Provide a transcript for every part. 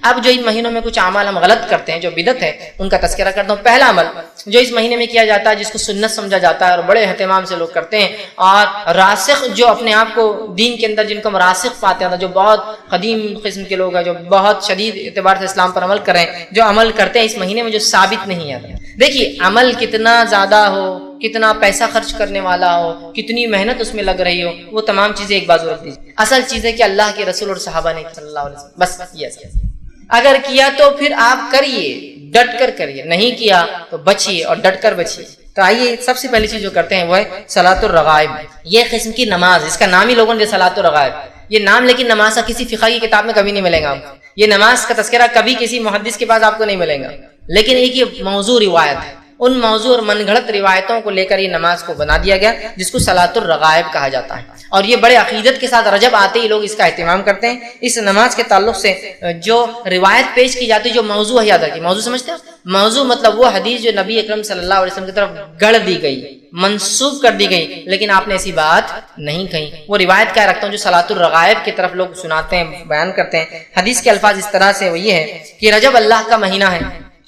اب جو ان مہینوں میں کچھ اعمال ہم غلط کرتے ہیں جو بدعت ہے ان کا تذکرہ کرتا ہوں۔ پہلا عمل جو اس مہینے میں کیا جاتا ہے جس کو سنت سمجھا جاتا ہے اور بڑے اہتمام سے لوگ کرتے ہیں، اور راسخ جو اپنے آپ کو دین کے اندر جن کو ہم راسخ پاتے ہیں، جو بہت قدیم قسم کے لوگ ہیں، جو بہت شدید اعتبار سے اسلام پر عمل کر رہے ہیں، جو عمل کرتے ہیں اس مہینے میں جو ثابت نہیں ہے۔ دیکھیے عمل کتنا زیادہ ہو، کتنا پیسہ خرچ کرنے والا ہو، کتنی محنت اس میں لگ رہی ہو، وہ تمام چیزیں ایک بازو رکھ دیجیے۔ اصل چیز ہے کہ اللہ کے رسول اور صحابہ نے صلی اللہ علیہ وسلم بس یہ اگر کیا تو پھر آپ کریے، ڈٹ کر کریے، نہیں کیا تو بچیے اور ڈٹ کر بچیے۔ تو آئیے سب سے پہلی چیز جو کرتے ہیں وہ ہے صلاۃ الرغائب۔ یہ قسم کی نماز، اس کا نام ہی لوگوں نے صلاۃ الرغائب، یہ نام لیکن نماز کا کسی فقہ کی کتاب میں کبھی نہیں ملے گا آپ کو، یہ نماز کا تذکرہ کبھی کسی محدث کے پاس آپ کو نہیں ملے گا، لیکن ایک یہ موضوع روایت ہے، ان موضوع اور من گھڑت روایتوں کو لے کر یہ نماز کو بنا دیا گیا جس کو صلاۃ الرغائب کہا جاتا ہے، اور یہ بڑے عقیدت کے ساتھ رجب آتے ہی لوگ اس کا اہتمام کرتے ہیں۔ اس نماز کے تعلق سے جو روایت پیش کی جاتی ہے، جو موضوع ہے، یاد رکھیے موضوع سمجھتے ہیں، موضوع مطلب وہ حدیث جو نبی اکرم صلی اللہ علیہ وسلم کی طرف گڑھ دی گئی، منسوب کر دی گئی، لیکن آپ نے ایسی بات نہیں کہی، وہ روایت کیا رکھتا ہوں جو صلاۃ الرغائب کی طرف لوگ سناتے ہیں، بیان کرتے ہیں۔ حدیث کے الفاظ اس طرح سے وہ یہ ہے کہ رجب اللہ کا مہینہ ہے،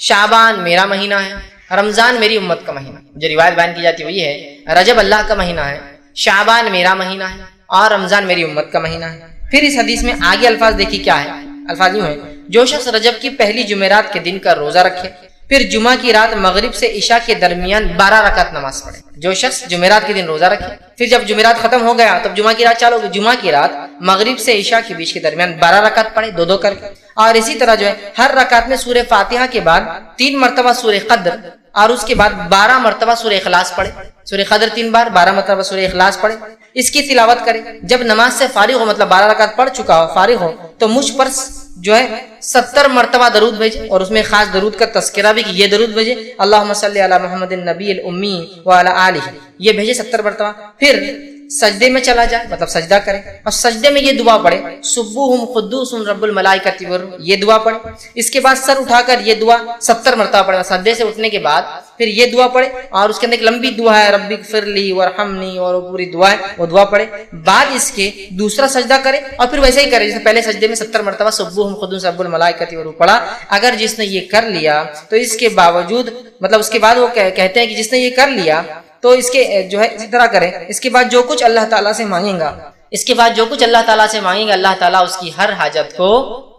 شعبان میرا مہینہ ہے، رمضان میری امت کا مہینہ۔ جو روایت بیان کی جاتی ہے وہ یہ ہے رجب اللہ کا مہینہ ہے، شعبان میرا مہینہ ہے اور رمضان میری امت کا مہینہ ہے۔ پھر اس حدیث میں آگے الفاظ دیکھیے کیا ہے، الفاظ یوں ہیں، جو شخص رجب کی پہلی جمعرات کے دن کا روزہ رکھے، پھر جمعہ کی رات مغرب سے عشاء کے درمیان 12 رکعت نماز پڑھے۔ جو شخص جمعرات کے دن روزہ رکھے، پھر جب جمعرات ختم ہو گیا تب جمعہ کی رات چالو ہوگی، جمعہ کی رات مغرب سے عشاء کے بیچ کے درمیان 12 رکعت پڑھے، دو کر کے، اور اسی طرح جو ہے ہر رکعت میں سورہ فاتحہ کے بعد 3 مرتبہ سورہ قدر اور اس کے بعد 12 مرتبہ سورہ اخلاص پڑھے، سورہ قدر 3 بار، 12 مرتبہ سورہ اخلاص پڑھے، اس کی تلاوت کرے۔ جب نماز سے فارغ ہو، مطلب 12 رکعت پڑھ چکا ہو، فارغ ہو، تو مجھ پر جو ہے 70 مرتبہ درود بھیجے، اور اس میں خاص درود کا تذکرہ بھی کہ یہ درود بھیجے، اللہم صلی علی محمد النبی الامی وعلی آلہ، یہ بھیجے 70 مرتبہ۔ پھر سجدے میں چلا جائے، مطلب سجدہ کرے، اور سجدے میں یہ دعا پڑھے، سبوہم قدوس رب الملائکۃ والروح، یہ دعا پڑھے۔ اس کے بعد سر اٹھا کر یہ دعا 70 مرتبہ پڑھے، سجدے سے اٹھنے کے بعد پھر یہ دعا پڑھے، اور اس کے اندر ایک لمبی دعا ہے رب اغفر لی وارحمنی، اور وہ پوری دعا ہے، وہ دعا پڑھے۔ بعد اس کے دوسرا سجدہ کرے، اور پھر ویسے ہی کرے جیسے پہلے سجدے میں 70 مرتبہ سبوہم قدوس رب الملائکۃ والروح پڑھا۔ اگر جس نے یہ کر لیا تو اس کے باوجود، مطلب اس کے بعد وہ کہتے ہیں کہ جس نے یہ کر لیا تو اس کے جو ہے اسی طرح کرے، اس کے بعد جو کچھ اللہ تعالیٰ سے مانگیں گا، اس کے بعد جو کچھ اللہ تعالیٰ سے مانگیں گا، اللہ تعالیٰ اس کی ہر حاجت کو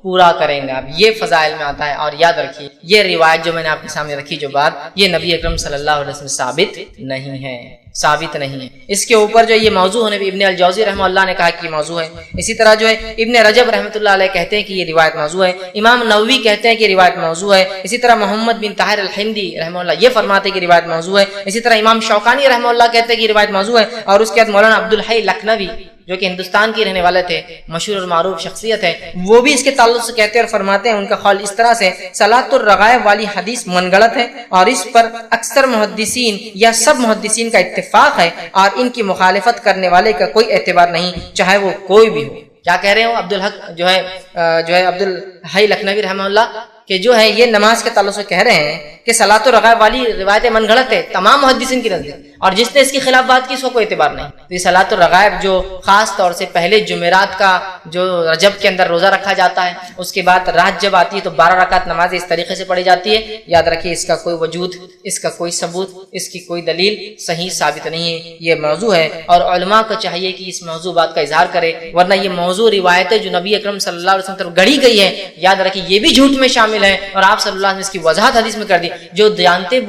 پورا کریں گا۔ اب یہ فضائل میں آتا ہے، اور یاد رکھیے یہ روایت جو میں نے آپ کے سامنے رکھی جو بات، یہ نبی اکرم صلی اللہ علیہ وسلم ثابت نہیں ہے، ثابت نہیں ہے۔ اس کے اوپر جو یہ موضوع ہونے بھی ابن الجوزی رحمہ اللہ نے کہا کہ یہ موضوع ہے، اسی طرح جو ہے ابن رجب رحمۃ اللہ علیہ کہتے ہیں کہ یہ روایت موضوع ہے، امام نووی کہتے ہیں کہ یہ روایت موضوع ہے، اسی طرح محمد بن طاہر الہندی رحمہ اللہ یہ فرماتے ہیں کہ روایت موضوع ہے، اسی طرح امام شوکانی رحمہ اللہ کہتے ہیں کہ یہ روایت موضوع ہے، اور اس کے بعد مولانا عبدالحی لکھنوی جو کہ ہندوستان کے رہنے والے تھے، مشہور اور معروف شخصیت ہے، وہ بھی اس کے تعلق سے کہتے ہیں اور فرماتے ہیں، ان کا قول اس طرح سے صلاۃ الرغائب والی حدیث من گڑت ہے، اور اس پر اکثر محدثین یا سب محدثین کا اتفاق ہے، اور ان کی مخالفت کرنے والے کا کوئی اعتبار نہیں، چاہے وہ کوئی بھی ہو۔ کیا کہہ رہے ہو عبدالحق جو ہے عبدالحی لکھنوی رحمہ اللہ کہ جو ہے یہ نماز کے تعلق سے کہہ رہے ہیں کہ صلاۃ الرغائب والی روایت من گھڑت ہے تمام محدثین کی نزدیک، اور جس نے اس کی خلاف بات کی اس کو کوئی اعتبار نہیں۔ تو یہ صلاۃ الرغائب جو خاص طور سے پہلے جمعرات کا جو رجب کے اندر روزہ رکھا جاتا ہے، اس کے بعد رات جب آتی ہے تو 12 رکعت نماز اس طریقے سے پڑھی جاتی ہے، یاد رکھیے اس کا کوئی وجود، اس کا کوئی ثبوت، اس کی کوئی دلیل صحیح ثابت نہیں ہے، یہ موضوع ہے، اور علماء کو چاہیے کہ اس موضوع بات کا اظہار کرے، ورنہ یہ موضوع روایتیں جو نبی اکرم صلی اللہ علیہ وسلم طرف گڑھی گئی ہے، یاد رکھیے یہ بھی جھوٹ میں شامل ہے، اور آپ صلی اللہ علیہ وسلم نے اس کی وضاحت حدیث میں کر دی، جو جانتے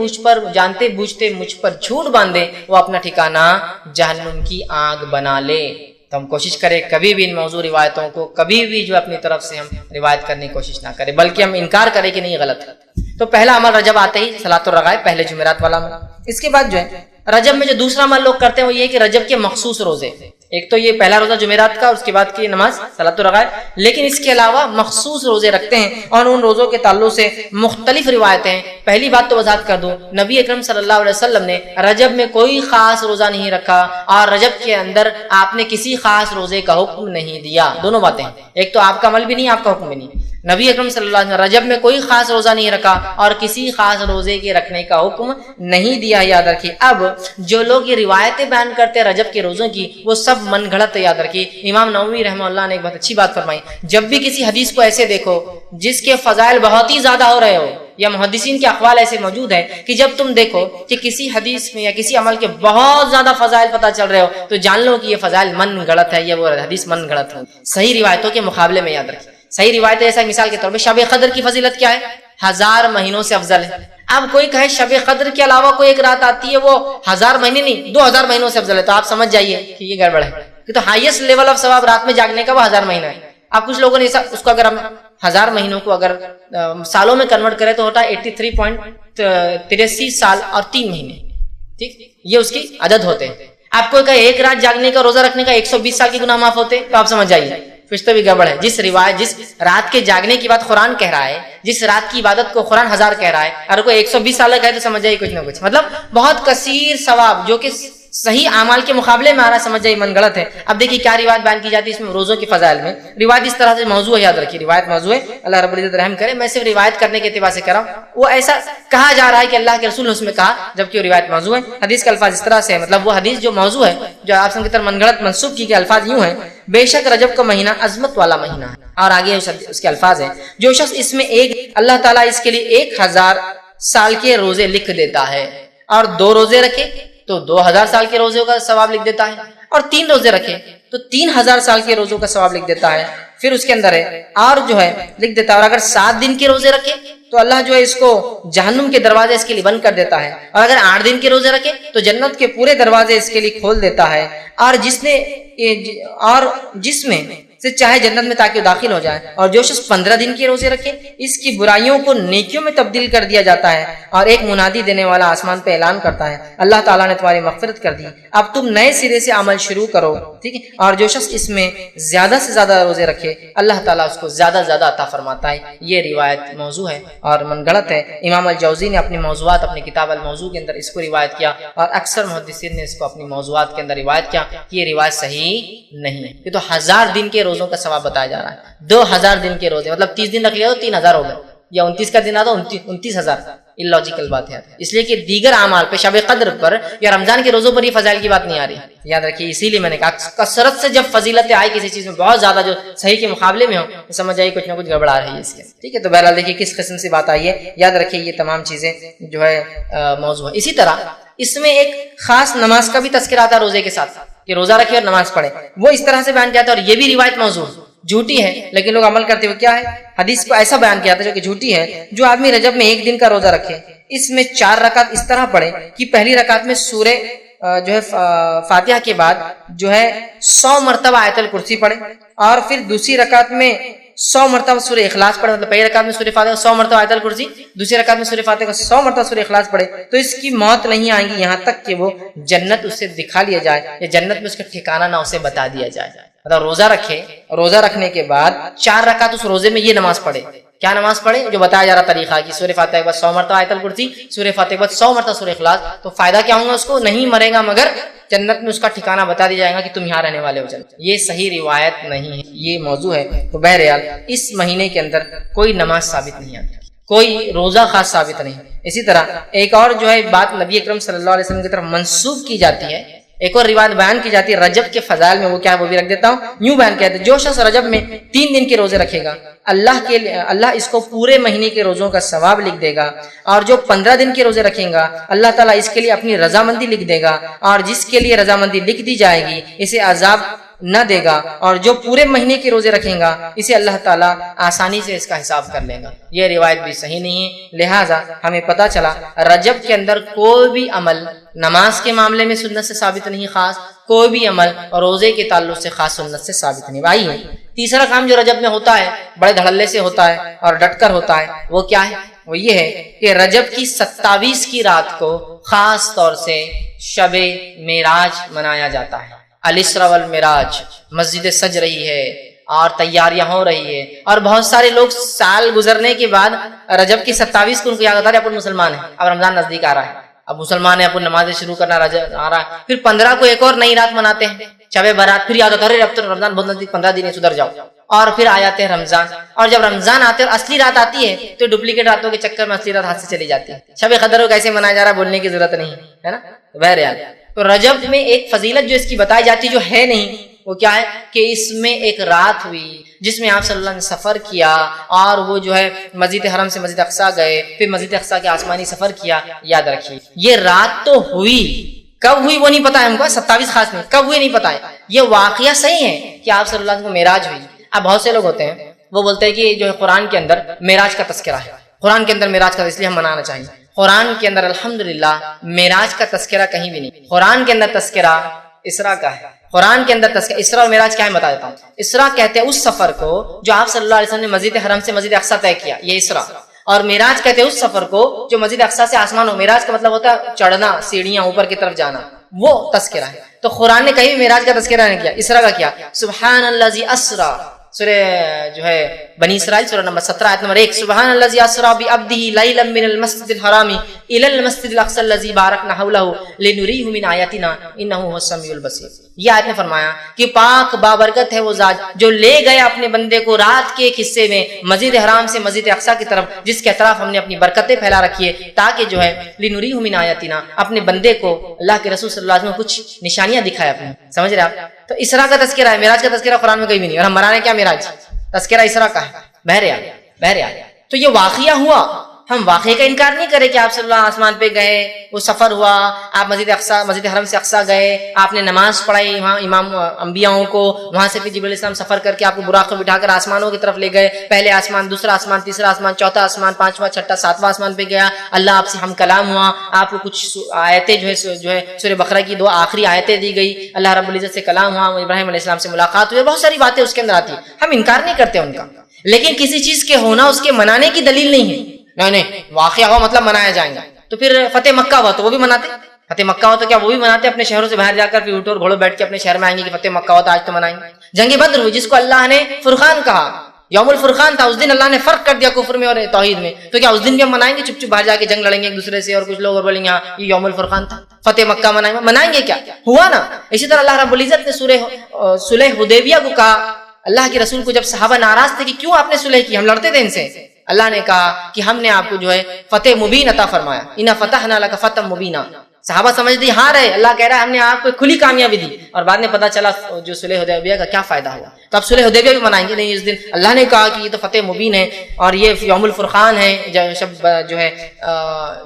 بوجھتے مجھ پر جھوٹ باندھے وہ اپنا ٹھکانہ جہنم کی آگ بنا لے۔ تو ہم کوشش کریں کبھی بھی ان موضوع روایتوں کو کبھی بھی جو اپنی طرف سے ہم روایت کرنے کی کوشش نہ کریں، بلکہ ہم انکار کریں کہ نہیں غلط ہے۔ تو پہلا عمل رجب آتے ہی صلاۃ الرغائب، پہلے جمعرات والا عمل۔ اس کے بعد جو ہے رجب میں جو دوسرا عمل لوگ کرتے ہیں وہ یہ ہے کہ رجب کے مخصوص روزے، ایک تو یہ پہلا روزہ جمعرات کا، اس کے بعد کی نماز صلاۃ الرغائب، لیکن اس کے علاوہ مخصوص روزے رکھتے ہیں، اور ان روزوں کے تعلق سے مختلف روایتیں ہیں۔ پہلی بات تو وضاحت کر دوں، نبی اکرم صلی اللہ علیہ وسلم نے رجب میں کوئی خاص روزہ نہیں رکھا اور رجب کے اندر آپ نے کسی خاص روزے کا حکم نہیں دیا۔ دونوں باتیں، ایک تو آپ کا عمل بھی نہیں، آپ کا حکم بھی نہیں۔ نبی اکرم صلی اللہ علیہ وسلم نے رجب میں کوئی خاص روزہ نہیں رکھا اور کسی خاص روزے کے رکھنے کا حکم نہیں دیا، یاد رکھیے۔ اب جو لوگ یہ روایتیں بیان کرتے ہیں رجب کے روزوں کی، وہ سب من گھڑت، یاد رکھیے۔ امام نووی رحمہ اللہ نے ایک بہت اچھی بات فرمائی، جب بھی کسی حدیث کو ایسے دیکھو جس کے فضائل بہت ہی زیادہ ہو رہے ہو، یا محدثین کے اقوال ایسے موجود ہیں کہ جب تم دیکھو کہ کسی حدیث میں یا کسی عمل کے بہت زیادہ فضائل پتہ چل رہے ہو، تو جان لو کہ یہ فضائل من گھڑت ہے، یہ وہ حدیث من گھڑت ہے، صحیح روایتوں کے مقابلے میں، یاد رکھیے۔ صحیح روایت جیسا مثال کے طور پہ شب قدر کی فضیلت کیا ہے؟ 1000 مہینوں سے افضل ہے۔ اب کوئی کہے شب قدر کے علاوہ کوئی ایک رات آتی ہے وہ 1000 مہینے نہیں 2000 مہینوں سے افضل ہے، تو آپ سمجھ جائیے کہ یہ گڑبڑ ہے، کہ تو ہائیسٹ لیول آف ثواب رات میں جاگنے کا وہ 1000 مہینہ ہے۔ اب کچھ لوگوں نے اس کو اگر ہم 1000 مہینوں کو اگر سالوں میں کنورٹ کرے تو ہوتا ہے 83.83 سال اور 3 مہینے، ٹھیک، یہ اس کی عدد ہوتے ہیں۔ آپ کو کہے ایک رات جاگنے کا روزہ رکھنے کا 120 سال کی گناہ معاف ہوتے، تو آپ سمجھ جائیے کچھ تو بھی گڑبڑ ہے۔ جس رات کے جاگنے کی بات قرآن کہہ رہا ہے، جس رات کی عبادت کو قرآن 1000 کہہ رہا ہے، اور کوئی 120 سال کا ہے تو سمجھ جائیے کچھ نہ کچھ، مطلب بہت کثیر ثواب جو کہ صحیح اعمال کے مقابلے میں آ رہا ہے، سمجھ جائیے من گڑت ہے۔ اب دیکھیے کیا روایت بیان کی جاتی ہے اس میں روزوں کی فضائل میں۔ روایت اس طرح سے موضوع ہے، یاد رکھیے روایت موضوع ہے، اللہ رب العزت رحم کرے، میں صرف روایت کرنے کے اعتبار سے کر رہا ہوں۔ وہ ایسا کہا جا رہا ہے کہ اللہ کے رسول نے اس میں کہا، جبکہ وہ روایت موضوع ہے۔ حدیث کے الفاظ اس طرح سے ہے، مطلب وہ حدیث جو موضوع ہے، جو آپ کی طرف من گڑت منسوب کی گئے الفاظ یوں ہیں: بے شک رجب کا مہینہ عظمت والا مہینہ ہے، اور آگے اس کے الفاظ ہیں: جو شخص اس میں اللہ تعالیٰ اس کے لیے 1000 سال کے روزے لکھ دیتا ہے، اور 2 روزے رکھے تو 2000 سال کے روزوں کا ثواب لکھ دیتا ہے، اور 3 روزے رکھے تو 3000 سال کے روزوں کا ثواب لکھ دیتا ہے۔ پھر اس کے اندر ہے اور جو ہے لکھ دیتا ہے، اور اگر 7 دن کے روزے رکھے تو اللہ جو ہے اس کو جہنم کے دروازے اس کے لیے بند کر دیتا ہے، اور اگر 8 دن کے روزے رکھے تو جنت کے پورے دروازے اس کے لیے کھول دیتا ہے، اور جس میں سے چاہے جنت میں تاکہ وہ داخل ہو جائے۔ اور جو شخص 15 دن کے روزے رکھے اس کی برائیوں کو نیکیوں میں تبدیل کر دیا جاتا ہے، اور ایک منادی دینے والا آسمان پہ اعلان کرتا ہے: اللہ تعالیٰ نے تمہاری مغفرت کر دی، اب تم نئے سرے سے عمل شروع کرو، ٹھیک ہے۔ اور جو شخص اس میں زیادہ سے زیادہ روزے رکھے اللہ تعالیٰ اس کو زیادہ سے زیادہ عطا فرماتا ہے۔ یہ روایت موضوع ہے اور من گڑت ہے۔ امام الجوزی نے اپنی موضوعات اپنی کتاب الموضوع کے اندر اس کو روایت کیا، اور اکثر محدثین نے اس کو اپنی موضوعات کے اندر روایت کیا کہ یہ روایت صحیح نہیں ہے۔ یہ تو 1000 دن کے روزوں کا ثواب بتایا جا رہا ہے، 2000 دن کے روزے، مطلب 30 دن رکھ لیا تو 3000 ہو گئے، یا 29 کا دن آتا 29000۔ اللاجیکل بات ہے، اس لیے کہ دیگر اعمال پہ شب قدر پر یا رمضان کے روزوں پر یہ فضائل کی بات نہیں آ رہی، یاد رکھیے۔ اسی لیے میں نے کہا کثرت سے جب فضیلتیں آئی کسی چیز میں بہت زیادہ جو صحیح کے مقابلے میں ہو تو سمجھ آئیے کچھ نہ کچھ گڑبڑ آ رہی ہے اس کے، ٹھیک ہے۔ تو بہرحال دیکھیے کس قسم سے بات آئی ہے، یاد رکھیے یہ تمام چیزیں جو ہے موضوع ہے۔ اسی طرح اس میں ایک خاص نماز کا بھی تذکرہ آتا ہے روزے کے ساتھ، کہ روزہ رکھے اور نماز پڑھے، وہ اس طرح سے بیان کیا تھا، اور یہ بھی روایت موضوع جھوٹی ہے، لیکن لوگ عمل کرتے ہوئے کیا ہے، حدیث کو ایسا بیان کیا تھا جو کہ جھوٹی ہے: جو آدمی رجب میں 1 دن کا روزہ رکھے، اس میں 4 رکعت اس طرح پڑھے کہ پہلی رکعت میں سورہ جو ہے فاتحہ کے بعد جو ہے 100 مرتبہ آیت الکرسی پڑھے، اور پھر دوسری رکعت میں 100 مرتبہ سورہ اخلاص پڑھے، مطلب پہلی رکعت میں سورہ فاتحہ 100 مرتبہ آیت الکرسی، دوسری رکعت میں سورہ فاتحہ 100 مرتبہ سورہ اخلاص پڑھے، تو اس کی موت نہیں آئے گی یہاں تک کہ وہ جنت اس سے دکھا لیا جائے، یا جنت میں اس کا ٹھکانہ نہ اسے بتا دیا جائے۔ مطلب روزہ رکھے، روزہ رکھنے کے بعد 4 رکعت اس روزے میں یہ نماز پڑھے، کیا نماز پڑھے جو بتایا جا رہا طریقہ کہ سورہ فاتحہ کے بعد 100 مرتبہ آیت الکرسی، سورہ فاتحہ کے بعد 100 مرتبہ سورہ اخلاص، تو فائدہ کیا ہوگا اس کو؟ نہیں مرے گا مگر جنت میں اس کا ٹھکانہ بتا دیا جائے گا کہ تم یہاں رہنے والے ہو جنت۔ یہ صحیح روایت نہیں ہے، یہ موضوع ہے۔ تو بہرحال اس مہینے کے اندر کوئی نماز ثابت نہیں آتی، کوئی روزہ خاص ثابت نہیں۔ اسی طرح ایک اور جو ہے بات نبی اکرم صلی اللہ علیہ وسلم کی طرف منسوب کی جاتی ہے، ایک اور روایت بیان کی جاتی ہے رجب کے فضائل میں، وہ کیا ہے وہ بھی رکھ دیتا ہوں۔ یوں بیان کہتے ہیں: جو شخص رجب میں 3 دن کے روزے رکھے گا اللہ اس کو پورے مہینے کے روزوں کا ثواب لکھ دے گا، اور جو 15 دن کے روزے رکھیں گا اللہ تعالیٰ اس کے لیے اپنی رضامندی لکھ دے گا، اور جس کے لیے رضامندی لکھ دی جائے گی اسے عذاب نہ دے گا، اور جو پورے مہینے کے روزے رکھیں گا اسے اللہ تعالیٰ آسانی سے اس کا حساب کر لے گا۔ یہ روایت بھی صحیح نہیں ہے، لہٰذا ہمیں پتہ چلا رجب کے اندر کوئی بھی عمل نماز کے معاملے میں سنت سے ثابت نہیں، خاص کوئی بھی عمل روزے کے تعلق سے خاص سنت سے ثابت نہیں۔ بھائی تیسرا کام جو رجب میں ہوتا ہے بڑے دھڑلے سے ہوتا ہے اور ڈٹ کر ہوتا ہے، وہ کیا ہے؟ وہ یہ ہے کہ رجب کی 27 کی رات کو خاص طور سے شب معراج منایا جاتا ہے۔ الاسراء والمعراج، مسجد سج رہی ہے اور تیاریاں ہو رہی ہے، اور بہت سارے لوگ سال گزرنے کے بعد رجب کی 27 کو ان کو یاد آتا ہے اپن مسلمان ہیں، اب رمضان نزدیک آ رہا ہے، اب مسلمان ہیں، اپن نمازیں شروع کرنا رجب آ رہا ہے، پھر 15 کو ایک اور نئی رات مناتے ہیں شب برات، پھر یاد ہوتا ہے اب تو رمضان بہت نزدیک، 15 دن سدھر جاؤ، اور پھر آ جاتے ہیں رمضان، اور جب رمضان آتے ہیں اور اصلی رات آتی ہے تو ڈپلیکیٹ راتوں کے چکر میں اصلی رات ہاتھ سے چلی جاتی ہے۔ شب قدر کو کیسے منایا جا رہا ہے بولنے کی ضرورت نہیں ہے نا، بہرحال تو رجب میں ایک فضیلت جو اس کی بتائی جاتی جو ہے نہیں، وہ کیا ہے کہ اس میں ایک رات ہوئی جس میں آپ صلی اللہ علیہ وسلم نے سفر کیا، اور وہ جو ہے مسجد حرم سے مسجد اقصیٰ گئے، پھر مسجد اقصیٰ کے آسمانی سفر کیا۔ یاد رکھیے یہ رات تو ہوئی، کب ہوئی وہ نہیں پتا ہے ہم کو، 27 خاص نہیں، کب ہوئی نہیں پتا ہے، یہ واقعہ صحیح ہے کہ آپ صلی اللہ علیہ وسلم کو معراج ہوئی۔ اب بہت سے لوگ ہوتے ہیں وہ بولتے ہیں کہ جو ہے قرآن کے اندر معراج کا تذکرہ ہے، قرآن کے اندر معراج کا، اس لیے ہم منانا چاہیے۔ قرآن کے اندر الحمدللہ معراج کا تذکرہ کہیں بھی نہیں، قرآن کے اندر تذکرہ اسراء کا ہے، قرآن کے اندر تذکرہ اسراء اور معراج کیا ہے بتا دیتا ہوں۔ اسراء کہتے ہیں اس سفر کو جو آپ صلی اللہ علیہ وسلم نے مسجد حرم سے مسجد اقصیٰ طے کیا، یہ اسراء، اور معراج کہتے ہیں اس سفر کو جو مسجد اقصیٰ سے آسمان ہو، معراج کا مطلب ہوتا ہے چڑھنا، سیڑھیاں اوپر کی طرف جانا، وہ تذکرہ ہے۔ تو قرآن نے کہیں بھی معراج کا تذکرہ نہیں کیا، اسراء کا کیا، سبحان الذی اسریٰ، سورہ جو ہے بنی اسرائیل سورہ نمبر 17 آیت نمبر 1، سبحان الذی اسریٰ بعبدہ لیلا من المسجد الحرام الی المسجد الاقصی الذی بارکنا حولہ لنریہ من آیاتنا انہ هو السمیع البصیر۔ یہ آیت نے فرمایا کہ پاک بابرکت ہے وہ ذات جو لے گیا اپنے بندے کو رات کے ایک حصے میں مسجد حرام سے مسجد اقصیٰ کی طرف، جس کے اطراف ہم نے اپنی برکتیں پھیلا رکھی ہے، تاکہ جو ہے لنریہ من آیاتنا، اپنے بندے کو اللہ کے رسول صلی اللہ علیہ وسلم کچھ نشانیاں دکھائے اپنی، سمجھ رہے آپ؟ تو اسراء کا تذکرہ ہے، معراج کا تذکرہ قرآن میں کہیں بھی نہیں، اور ہم منانے کیا معراج، تذکرہ اسراء کا ہے۔ بہرحال تو یہ واقعہ ہوا، ہم واقعے کا انکار نہیں کریں کہ آپ صلی اللہ علیہ آسمان پہ گئے، وہ سفر ہوا، آپ مسجد حرم سے اقصیٰ گئے، آپ نے نماز پڑھائی وہاں امام انبیاءوں کو، وہاں سے پھر جبرائیل علیہ السلام سفر کر کے آپ کو براق پہ بٹھا کر آسمانوں کی طرف لے گئے، پہلے آسمان، دوسرا آسمان، تیسرا آسمان، چوتھا آسمان، پانچواں، چھٹا، ساتواں آسمان پہ گیا، اللہ آپ سے ہم کلام ہوا، آپ کو کچھ آیتیں جو ہے سورہ بقرہ کی 2 آخری آیتیں دی گئی، اللہ رب العزت سے کلام ہوا، ابراہیم علیہ السلام سے ملاقات ہوئی، بہت ساری باتیں اس کے اندر آتی ہیں، ہم انکار نہیں کرتے ان کا، لیکن کسی چیز کے ہونا اس کے منانے کی دلیل نہیں ہے۔ نہیں واقعہ ہوا مطلب منایا جائیں گا، تو پھر فتح مکہ ہوا تو وہ بھی مناتے، فتح مکہ ہوا تو کیا وہ بھی مناتے، اپنے شہروں سے باہر جا کر پھر اونٹوں اور گھوڑوں بیٹھ کے اپنے شہر میں آئیں گے کہ فتح مکہ ہوا تو آج تو منائیں گے۔ جنگ بدر ہوئی جس کو اللہ نے فرقان کہا، یوم الفرقان تھا، اس دن اللہ نے فرق کر دیا کفر میں اور توحید میں، تو کیا اس دن بھی ہم منائیں گے چپ چپ باہر جا کے جنگ لڑیں گے ایک دوسرے سے، اور کچھ لوگ اور بولیں گے ہاں یہ یوم الفرقان تھا، فتح مکہ منائیں گے کیا، ہوا نا۔ اسی طرح اللہ رب العزت نے سورہ صلح حدیبیہ کو کہا، اللہ کے رسول کو جب صحابہ ناراض تھے کہ کیوں آپ نے صلح کی، ہم لڑتے تھے ان سے، اللہ نے کہا کہ ہم نے آپ کو جو ہے فتح مبین عطا فرمایا، انا فتحنا لک فتحا مبینا۔ صحابہ سمجھتے ہاں رہے، اللہ کہہ رہا ہے ہم نے آپ کو کھلی کامیابی دی، اور بعد میں پتہ چلا جو صلح حدیبیہ کا کیا فائدہ ہوا، تو اب صلح حدیبیہ بھی منائیں گے نہیں، اس دن اللہ نے کہا کہ یہ تو فتح مبین ہے اور یہ یوم الفرقان ہے، جو ہے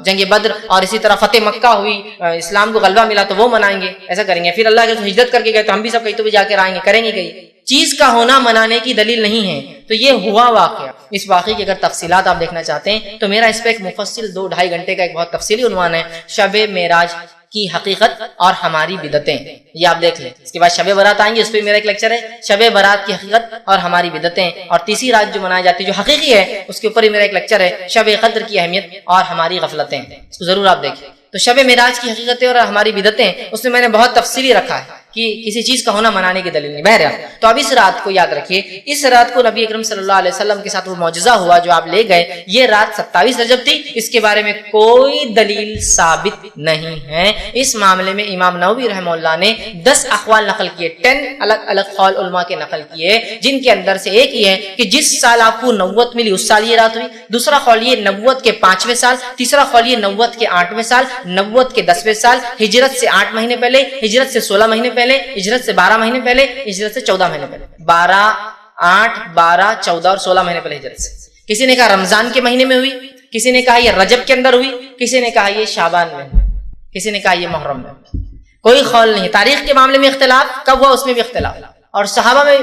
جنگ بدر، اور اسی طرح فتح مکہ ہوئی، اسلام کو غلبہ ملا تو وہ منائیں گے، ایسا کریں گے۔ پھر اللہ کے ہجرت کر کے گئے تو ہم بھی سب کہیں تو بھی جا کے آئیں گے، کریں گے کہیں، چیز کا ہونا منانے کی دلیل نہیں ہے۔ تو یہ ہوا واقعہ، اس واقعے کی اگر تفصیلات آپ دیکھنا چاہتے ہیں تو میرا اس پہ ایک مفصل 2-2.5 گھنٹے کا ایک بہت تفصیلی عنوان ہے، شب معراج کی حقیقت اور ہماری بدعتیں، یہ آپ دیکھ لیں۔ اس کے بعد شب برات آئیں گے، اس پہ میرا ایک لیکچر ہے، شب برات کی حقیقت اور ہماری بدعتیں، اور تیسری رات جو منائی جاتی ہے جو حقیقی ہے اس کے اوپر ہی میرا ایک لیکچر ہے، شب قدر کی اہمیت اور ہماری غفلتیں، اس کو ضرور آپ دیکھیں۔ تو شب معراج کی حقیقتیں اور ہماری بدعتیں اس میں نے بہت تفصیلی رکھا ہے کہ کسی چیز کا ہونا منانے کی دلیل نہیں۔ بہرحال تو اب اس رات کو یاد رکھیے، اس رات کو نبی اکرم صلی اللہ علیہ وسلم کے ساتھ وہ معجزہ ہوا جو آپ لے گئے، یہ رات 27 رجب تھی، اس کے بارے میں کوئی دلیل ثابت نہیں ہے۔ اس معاملے میں امام نووی رحمہ اللہ نے 10 اقوال نقل کیے، 10 الگ الگ قول علماء کے نقل کیے، جن کے اندر سے ایک یہ ہے کہ جس سال آپ کو نبوت ملی اس سال یہ رات ہوئی، دوسرا قول یہ نبوت کے 5ویں سال، تیسرا قول یہ نبوت کے 8ویں سال، نبوت کے 10ویں سال، ہجرت سے 8 مہینے پہلے، ہجرت سے 16 مہینے پہلے، ہجرت سے 12 مہینے پہلے، ہجرت سے 14 مہینے پہلے، 8 12 14 اور 16 مہینے پہلے ہجرت سے۔ کسی نے کہا رمضان کے مہینے میں ہوئی، کسی نے کہا یہ رجب کے اندر ہوئی، کسی نے کہا یہ شعبان میں، کسی نے کہا یہ محرم میں، کوئی قول نہیں۔ تاریخ کے معاملے میں اختلاف، کب ہوا اس میں بھی اختلاف، اور صحابہ میں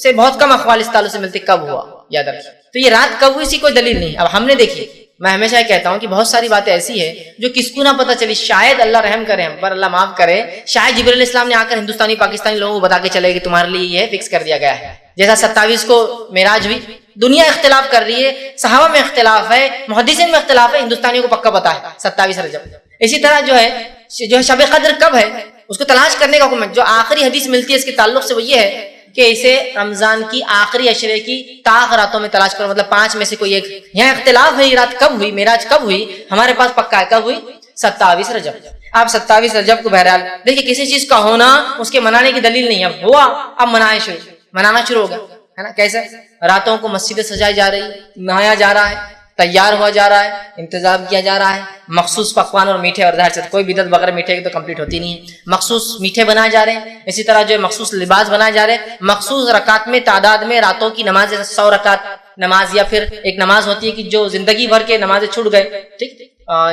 سے بہت کم اقوال اس تعلق سے ملتے کب ہوا، یاد رکھیے۔ تو یہ رات کب ہوئی اسی کوئی دلیل نہیں۔ اب ہم نے دیکھی، میں ہمیشہ کہتا ہوں کہ بہت ساری باتیں ایسی ہیں جو کس کو نہ پتہ چلی، شاید اللہ رحم کرے ہم پر، اللہ معاف کرے، شاید جبرائیل علیہ السلام نے آ کر ہندوستانی پاکستانی لوگوں کو بتا کے چلے کہ تمہارے لیے یہ فکس کر دیا گیا ہے، جیسا 27 کو معراج ہوئی۔ دنیا اختلاف کر رہی ہے، صحابہ میں اختلاف ہے، محدثین میں اختلاف ہے، ہندوستانیوں کو پکا پتا ہے 27 رجب۔ اسی طرح جو ہے شب قدر کب ہے اس کو تلاش کرنے کا حکم ہے۔ جو آخری حدیث ملتی ہے اس کے تعلق سے وہ یہ ہے کہ اسے رمضان کی آخری عشرے کی طاق راتوں میں تلاش کرو، مطلب 5 میں سے کوئی ایک۔ یہاں اختلاف ہے یہ رات کب ہوئی، معراج کب ہوئی، ہمارے پاس پکا ہے کب ہوئی، 27 رجب۔ آپ 27 رجب کو بہرحال دیکھیے کسی چیز کا ہونا اس کے منانے کی دلیل نہیں ہے، اب ہوا اب منانا شروع ہو گیا ہے نا۔ کیسے راتوں کو مسجدیں سجائی جا رہی، نہایا جا رہا ہے، تیار ہوا جا رہا ہے، انتظام کیا جا رہا ہے، مخصوص پکوان اور میٹھے، اور ظاہر سے کوئی بدعت بغیر میٹھے کی تو کمپلیٹ ہوتی نہیں ہے، مخصوص میٹھے بنائے جا رہے ہیں، اسی طرح جو ہے مخصوص لباس بنائے جا رہے ہیں، مخصوص رکعت میں تعداد میں راتوں کی نماز 100 رکعت نماز، یا پھر ایک نماز ہوتی ہے کہ جو زندگی بھر کے نمازیں چھوٹ گئے، ٹھیک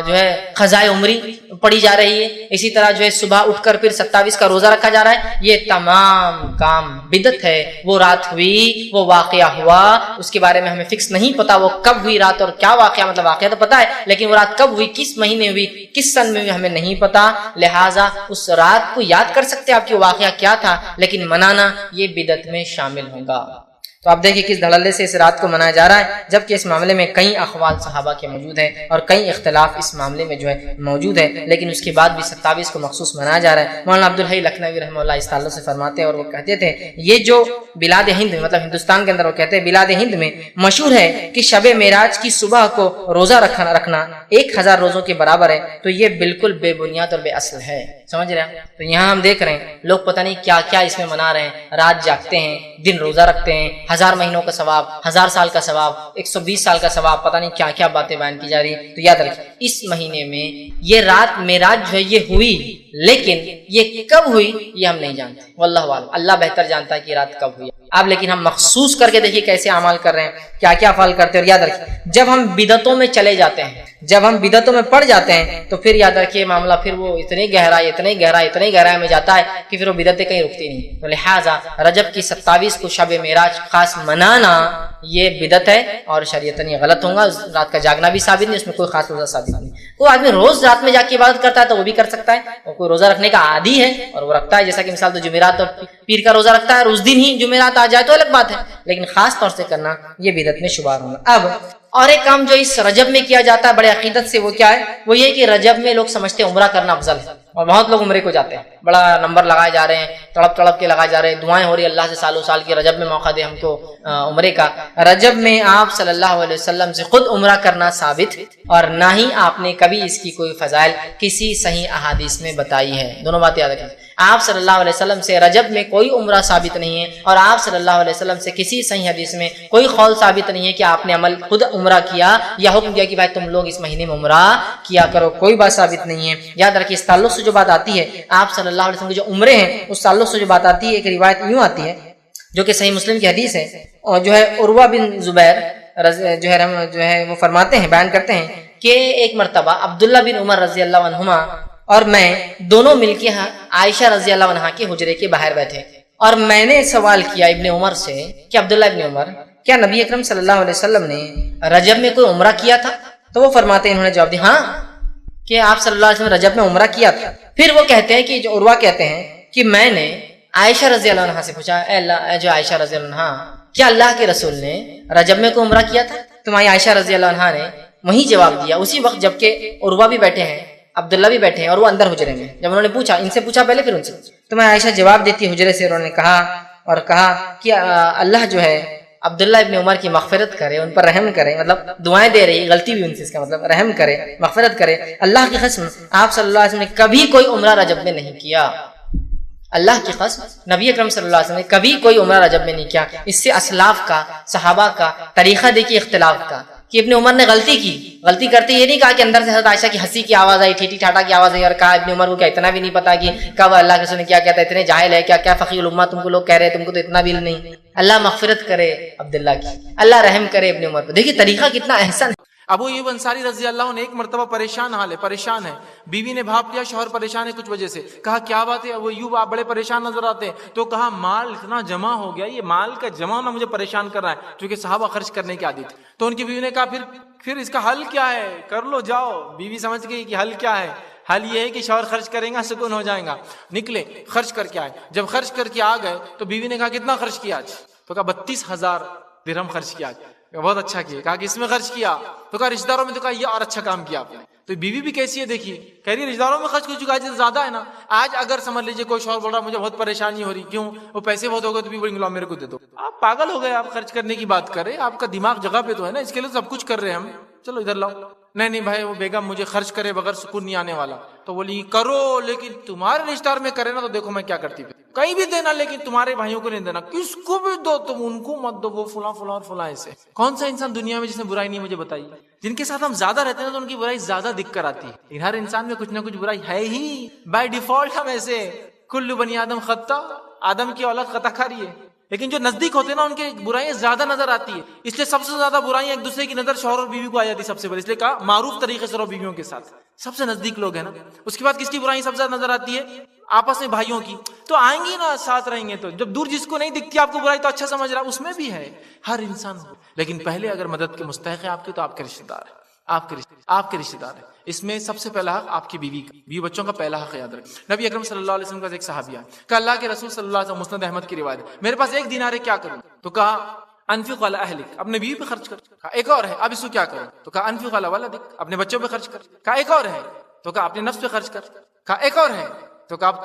جو ہے قضائے عمری پڑھی جا رہی ہے، اسی طرح جو ہے صبح اٹھ کر پھر 27 کا روزہ رکھا جا رہا ہے، یہ تمام کام بدعت ہے۔ وہ رات ہوئی، وہ واقعہ ہوا، اس کے بارے میں ہمیں فکس نہیں پتا وہ کب ہوئی رات اور کیا واقعہ، مطلب واقعہ تو پتا ہے لیکن وہ رات کب ہوئی، کس مہینے ہوئی، کس سن میں ہوئی، ہمیں نہیں پتا، لہٰذا اس رات کو یاد کر سکتے آپ کی واقعہ کیا تھا لیکن منانا یہ بدعت میں شامل ہوگا۔ تو آپ دیکھیں کس دھڑلے سے اس رات کو منایا جا رہا ہے، جبکہ اس معاملے میں کئی اقوال صحابہ کے موجود ہیں اور کئی اختلاف اس معاملے میں جو ہے موجود ہے، لیکن اس کے بعد بھی 27 کو مخصوص منایا جا رہا ہے۔ مولانا عبدالحی لکھنوی رحمہ اللہ اس تعلق سے فرماتے ہیں اور وہ کہتے تھے یہ جو بلاد ہند میں، مطلب ہندوستان کے اندر، وہ کہتے ہیں بلاد ہند میں مشہور ہے کہ شب معراج کی صبح کو روزہ رکھنا 1000 روزوں کے برابر ہے، تو یہ بالکل بے بنیاد اور بے اصل ہے، سمجھ رہے ہیں؟ تو یہاں ہم دیکھ رہے ہیں لوگ پتہ نہیں کیا کیا اس میں منا رہے ہیں، رات جاگتے ہیں، دن روزہ رکھتے ہیں، 1000 مہینوں کا ثواب، 1000 سال کا ثواب، 120 سال کا ثواب، پتہ نہیں کیا کیا باتیں بیان کی جا رہی ہیں۔ تو یاد رکھیں اس مہینے میں یہ رات معراج جو ہے یہ ہوئی، لیکن یہ کب ہوئی یہ ہم نہیں جانتے، واللہ اعلم، اللہ بہتر جانتا ہے کہ یہ رات کب ہوئی۔ اب لیکن ہم مخصوص کر کے دیکھیے کیسے اعمال کر رہے ہیں، کیا کیا افعال کرتے ہیں، اور یاد رکھیں جب ہم بدعتوں میں چلے جاتے ہیں، جب ہم بدعتوں میں پڑ جاتے ہیں تو پھر یاد رکھیے معاملہ پھر وہ اتنی گہرائی میں جاتا ہے کہ پھر وہ بدعتیں کہیں رکتی نہیں۔ تو لہٰذا رجب کی 27 کو شب معراج خاص منانا یہ بدعت ہے اور شریعتاً یہ غلط ہوگا، رات کا جاگنا بھی ثابت نہیں، اس میں کوئی خاص روزہ ثابت نہیں۔ کوئی آدمی روز رات میں جا کے عبادت کرتا ہے تو وہ بھی کر سکتا ہے، اور کوئی روزہ رکھنے کا عادی ہے اور وہ رکھتا ہے، جیسا کہ مثال تو جمعرات اور پیر کا روزہ رکھتا ہے اور اس دن ہی جمعرات آ جائے تو الگ بات ہے، لیکن خاص طور سے کرنا یہ بدعت میں شمار ہوگا۔ اب اور ایک کام جو اس رجب میں کیا جاتا ہے بڑے عقیدت سے، وہ کیا ہے، وہ یہ کہ رجب میں لوگ سمجھتے ہیں عمرہ کرنا افضل ہے، اور بہت لوگ عمرے کو جاتے ہیں، بڑا نمبر لگائے جا رہے ہیں، تڑپ کے لگائے جا رہے ہیں، دعائیں ہو رہی ہیں اللہ سے سالوں سال کی رجب میں موقع دے ہم کو عمرے کا۔ رجب میں آپ صلی اللہ علیہ وسلم سے خود عمرہ کرنا ثابت، اور نہ ہی آپ نے کبھی اس کی کوئی فضائل کسی صحیح احادیث میں بتائی ہے۔ دونوں باتیں یاد رکھیں، آپ صلی اللہ علیہ وسلم سے رجب میں کوئی عمرہ ثابت نہیں ہے، اور آپ صلی اللہ علیہ وسلم سے کسی صحیح حدیث میں کوئی قول ثابت نہیں ہے کہ آپ نے عمل خود عمرہ کیا یا حکم دیا کہ بھائی تم لوگ اس مہینے میں عمرہ کیا کرو، کوئی بات ثابت نہیں ہے۔ یاد رکھیے اس تعلق سے جو بات آتی ہے آپ صلی اللہ علیہ وسلم کے جو عمرے ہیں اس تعلق سے جو بات آتی ہے، ایک روایت یوں آتی ہے جو کہ صحیح مسلم کی حدیث ہے، اور جو ہے عروہ بن زبیر جو ہے وہ فرماتے ہیں، بیان کرتے ہیں کہ ایک مرتبہ عبداللہ بن عمر رضی اللہ عنہما اور میں دونوں مل کے عائشہ رضی اللہ عنہا کے حجرے کے باہر بیٹھے، اور میں نے سوال کیا ابن عمر سے کہ عبداللہ ابن عمر کیا نبی اکرم صلی اللہ علیہ وسلم نے رجب میں کوئی عمرہ کیا تھا؟ تو وہ فرماتے ہیں، انہوں نے جواب دیا ہاں کہ آپ صلی اللہ علیہ وسلم رجب میں عمرہ کیا تھا۔ پھر وہ کہتے ہیں کہ جو عروہ کہتے ہیں کہ میں نے عائشہ رضی اللہ عنہا سے پوچھا، اے اللہ، جو عائشہ رضی اللہ عنہا کیا اللہ کے رسول نے رجب میں کوئی عمرہ کیا تھا؟ تمہاری عائشہ رضی اللہ عنہا نے وہی جواب دیا اسی وقت جبکہ عروہ بھی بیٹھے ہیں، عبداللہ بھی بیٹھے ہیں اور وہ اندر حجرے میں۔ جب انہوں نے پوچھا، ان سے پوچھا پہلے پھر ان سے، تو میں عائشہ جواب دیتی حجرے سے، انہوں نے کہا کہ اللہ جو ہے عبداللہ ابن عمر کی مغفرت کرے، ان پر رحم کرے، مطلب دعائیں دے رہی، غلطی بھی ان سے، اس کا مطلب رحم کرے، مغفرت کرے، اللہ کی قسم آپ صلی اللہ علیہ وسلم نے کبھی کوئی عمرہ رجب میں نہیں کیا، اللہ کی قسم نبی اکرم صلی اللہ علیہ وسلم نے کبھی کوئی عمرہ رجب میں نہیں کیا۔ اس سے اسلاف کا، صحابہ کا طریقہ دیکھیے اختلاف کا، کہ ابن عمر نے غلطی کرتے یہ نہیں کہا کہ اندر سے حضرت عائشہ کی ہنسی کی آواز آئی، ٹھیٹی ٹھاٹا کی آواز آئی، اور کہا ابن عمر کو کیا اتنا بھی نہیں پتا کہ کب اللہ کے رسول نے کیا کہتا ہے، اتنے جاہل ہے کیا فقیہ الامہ تم کو لوگ کہہ رہے ہیں، تم کو تو اتنا بھی نہیں۔ اللہ مغفرت کرے عبداللہ کی، اللہ رحم کرے ابن عمر کو، دیکھیے طریقہ کتنا احسن ہے۔ ابو ایوب انصاری رضی اللہ عنہ ایک مرتبہ پریشان ہے، بیوی نے بھاپ لیا شوہر پریشان ہے کچھ وجہ سے، کہا کیا بات ہے ابو ایوب آپ بڑے پریشان نظر آتے ہیں؟ تو کہا مال اتنا جمع ہو گیا، یہ مال کا جمع ہونا مجھے پریشان کر رہا ہے، کیونکہ صحابہ خرچ کرنے کے عادی تھے۔ تو ان کی بیوی نے کہا پھر اس کا حل کیا ہے، کر لو جاؤ۔ بیوی سمجھ گئی کہ حل کیا ہے، حل یہ ہے کہ شوہر خرچ کریں گا سکون ہو جائے گا، نکلے خرچ کر کے آئے۔ جب خرچ کر کے آ گئے تو بیوی نے کہا کتنا خرچ کیا آج؟ تو کہا 32,000 درہم خرچ کیا۔ بہت اچھا کیا، کہا کہ اس میں خرچ کیا، تو کہا رشتہ داروں میں، تو کہا یہ اور اچھا کام کیا آپ نے۔ تو بیوی بھی کیسی ہے دیکھیے, کہہ رہی ہے رشتہ داروں میں خرچ کر چکا ہے زیادہ ہے نا. آج اگر سمجھ لیجیے کوئی شوہر بول رہا مجھے بہت پریشانی ہو رہی, کیوں, وہ پیسے بہت ہو گئے, تو بھی بولیں گے میرے کو دے دو. آپ پاگل ہو گئے, آپ خرچ کرنے کی بات کر رہے ہیں, آپ کا دماغ جگہ پہ تو ہے نا, اس کے لیے سب کچھ کر رہے ہیں ہم, چلو ادھر لاؤ. نہیں بھائی وہ بیگم مجھے خرچ کرے بغیر سکون نہیں آنے والا. تو بولی کرو, لیکن تمہارے رشتہ دار میں کرے نا تو دیکھو میں کیا کرتی ہوں, کہیں بھی دینا لیکن تمہارے بھائیوں کو نہیں دینا, کس کو بھی دو تم, ان کو مت دو, وہ فلاں فلاں اور فلاں. ایسے کون سا انسان دنیا میں جس میں برائی نہیں, مجھے بتائیے. جن کے ساتھ ہم زیادہ رہتے ہیں تو ان کی برائی زیادہ دکھ کر آتی ہے. ہر انسان میں کچھ نہ کچھ برائی ہے ہی, بائی ڈیفالٹ ہم ایسے, کل بنی آدم خطا, آدم کی اولاد خطا کاری ہے. لیکن جو نزدیک ہوتے ہیں نا ان کے برائیاں زیادہ نظر آتی ہے, اس لیے سب سے زیادہ برائیاں ایک دوسرے کی نظر شوہر اور بیوی کو آ جاتی ہے سب سے پہلے, اس لیے کہا معروف طریقے سے رہو بیویوں کے ساتھ, سب سے نزدیک لوگ ہیں نا. اس کے بعد کس کی برائی سب سے زیادہ نظر آتی ہے, آپس میں بھائیوں کی. تو آئیں گی نا ساتھ رہیں گے, تو جب دور جس کو نہیں دکھتی آپ کو برائی تو اچھا سمجھ رہا, اس میں بھی ہے ہر انسان ہو. لیکن پہلے اگر مدد کے مستحق ہے آپ کی تو آپ کے رشتے دار ہے, آپ کے رشتے دار ہے. اس میں سب سے پہلا حق آپ کی بیوی کا, بیوی بچوں کا پہلا حق یاد رکھیں. نبی اکرم صلی اللہ علیہ وسلم کا ایک صحابی ہے کہ اللہ کے رسول صلی اللہ علیہ وسلم, مسند احمد کی روایت, میرے پاس 1 دینار ہے کیا کروں, تو کہا انفق علی اہلک, اپنے بیوی پہ خرچ کر. کہا ایک اور ہے, اب اس کو کیا کروں, تو کہا انفق علی ولدک, اپنے بچوں پہ خرچ کر. کہا ایک اور ہے, تو کہا اپنے نفس پہ خرچ کر. کہا ایک اور ہے, تو کہا اب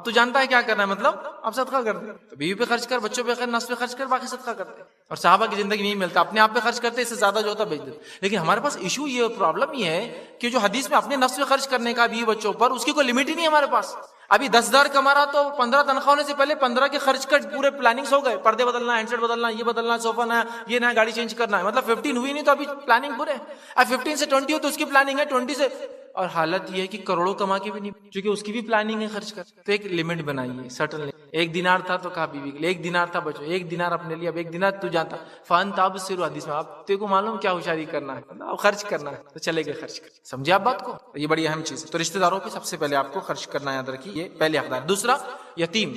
تو جانتا ہے کیا کرنا ہے, مطلب اب صدقہ کر دے. تو بیوی پہ خرچ کر, بچوں پہ خرچ, نفس پہ خرچ کر, باقی صدقہ کر دے. اور صحابہ کی زندگی میں نہیں ملتا, اپنے آپ پہ خرچ کرتے, اس سے زیادہ جو ہوتا بیچ دیتے. لیکن ہمارے پاس ایشو یہ, پرابلم یہ ہے کہ جو حدیث میں اپنے نفس پہ خرچ کرنے کا بیوی بچوں پر, اس کی کوئی لمٹ ہی نہیں ہمارے پاس. ابھی 10,000 کما رہا تو 15 تنخواہ ہونے سے پہلے 15 کے خرچ کر پورے پلاننگز ہو گئے, پردے بدلنا, ہینڈ سیٹ بدلنا, یہ بدلنا, صوفہ نیا, یہ نیا, گاڑی چینج کرنا ہے, مطلب 15 ہوئی نہیں تو ابھی پلاننگ پورے. اب 15 سے 20 ہو تو اس کی پلاننگ ہے, 20 سے, اور حالت یہ ہے کہ کروڑوں کما کے بھی نہیں, کیونکہ اس کی بھی پلاننگ ہے خرچ کر. تو ایک لمٹ بنائیے, سٹل. 1 دینار تھا تو کہا بیوی کے لیے, 1 دینار تھا بچوں, 1 دینار اپنے لیے, اب 1 دینار تو جانتا فان تابصر, حدیث میں آپ تیرے کو معلوم کیا ہوشیاری کرنا ہے, اب خرچ کرنا ہے تو چلے گئے خرچ کر. سمجھے آپ بات کو, یہ بڑی اہم چیز ہے. تو رشتہ داروں پہ سب سے پہلے آپ کو خرچ کرنا یاد رکھیے, یہ پہلے حقدار. دوسرا یتیم,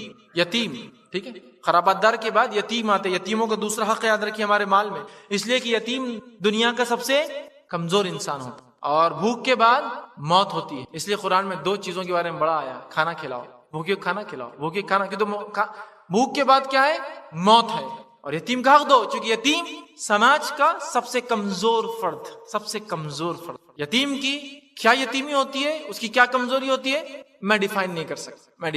ٹھیک ہے, خرابات دار کے بعد یتیم آتے. یتیموں کا دوسرا حق یاد رکھیے ہمارے مال میں, اس لیے کہ یتیم دنیا کا سب سے کمزور انسان ہوتا, اور بھوک کے بعد موت ہوتی ہے. اس لیے قرآن میں 2 چیزوں کے بارے میں بڑا آیا, کھانا کھلاؤ, بھوکے کھانا کھلاؤ, بھوکے کھانا, کہ تو بھوک کے بعد کیا ہے, موت ہے. اور یتیم کا حق دو, چونکہ یتیم سماج کا سب سے کمزور فرد. یتیم کی کیا یتیمی ہوتی ہے, اس کی کیا کمزوری ہوتی ہے, میں ڈیفائن نہیں کر سکتا.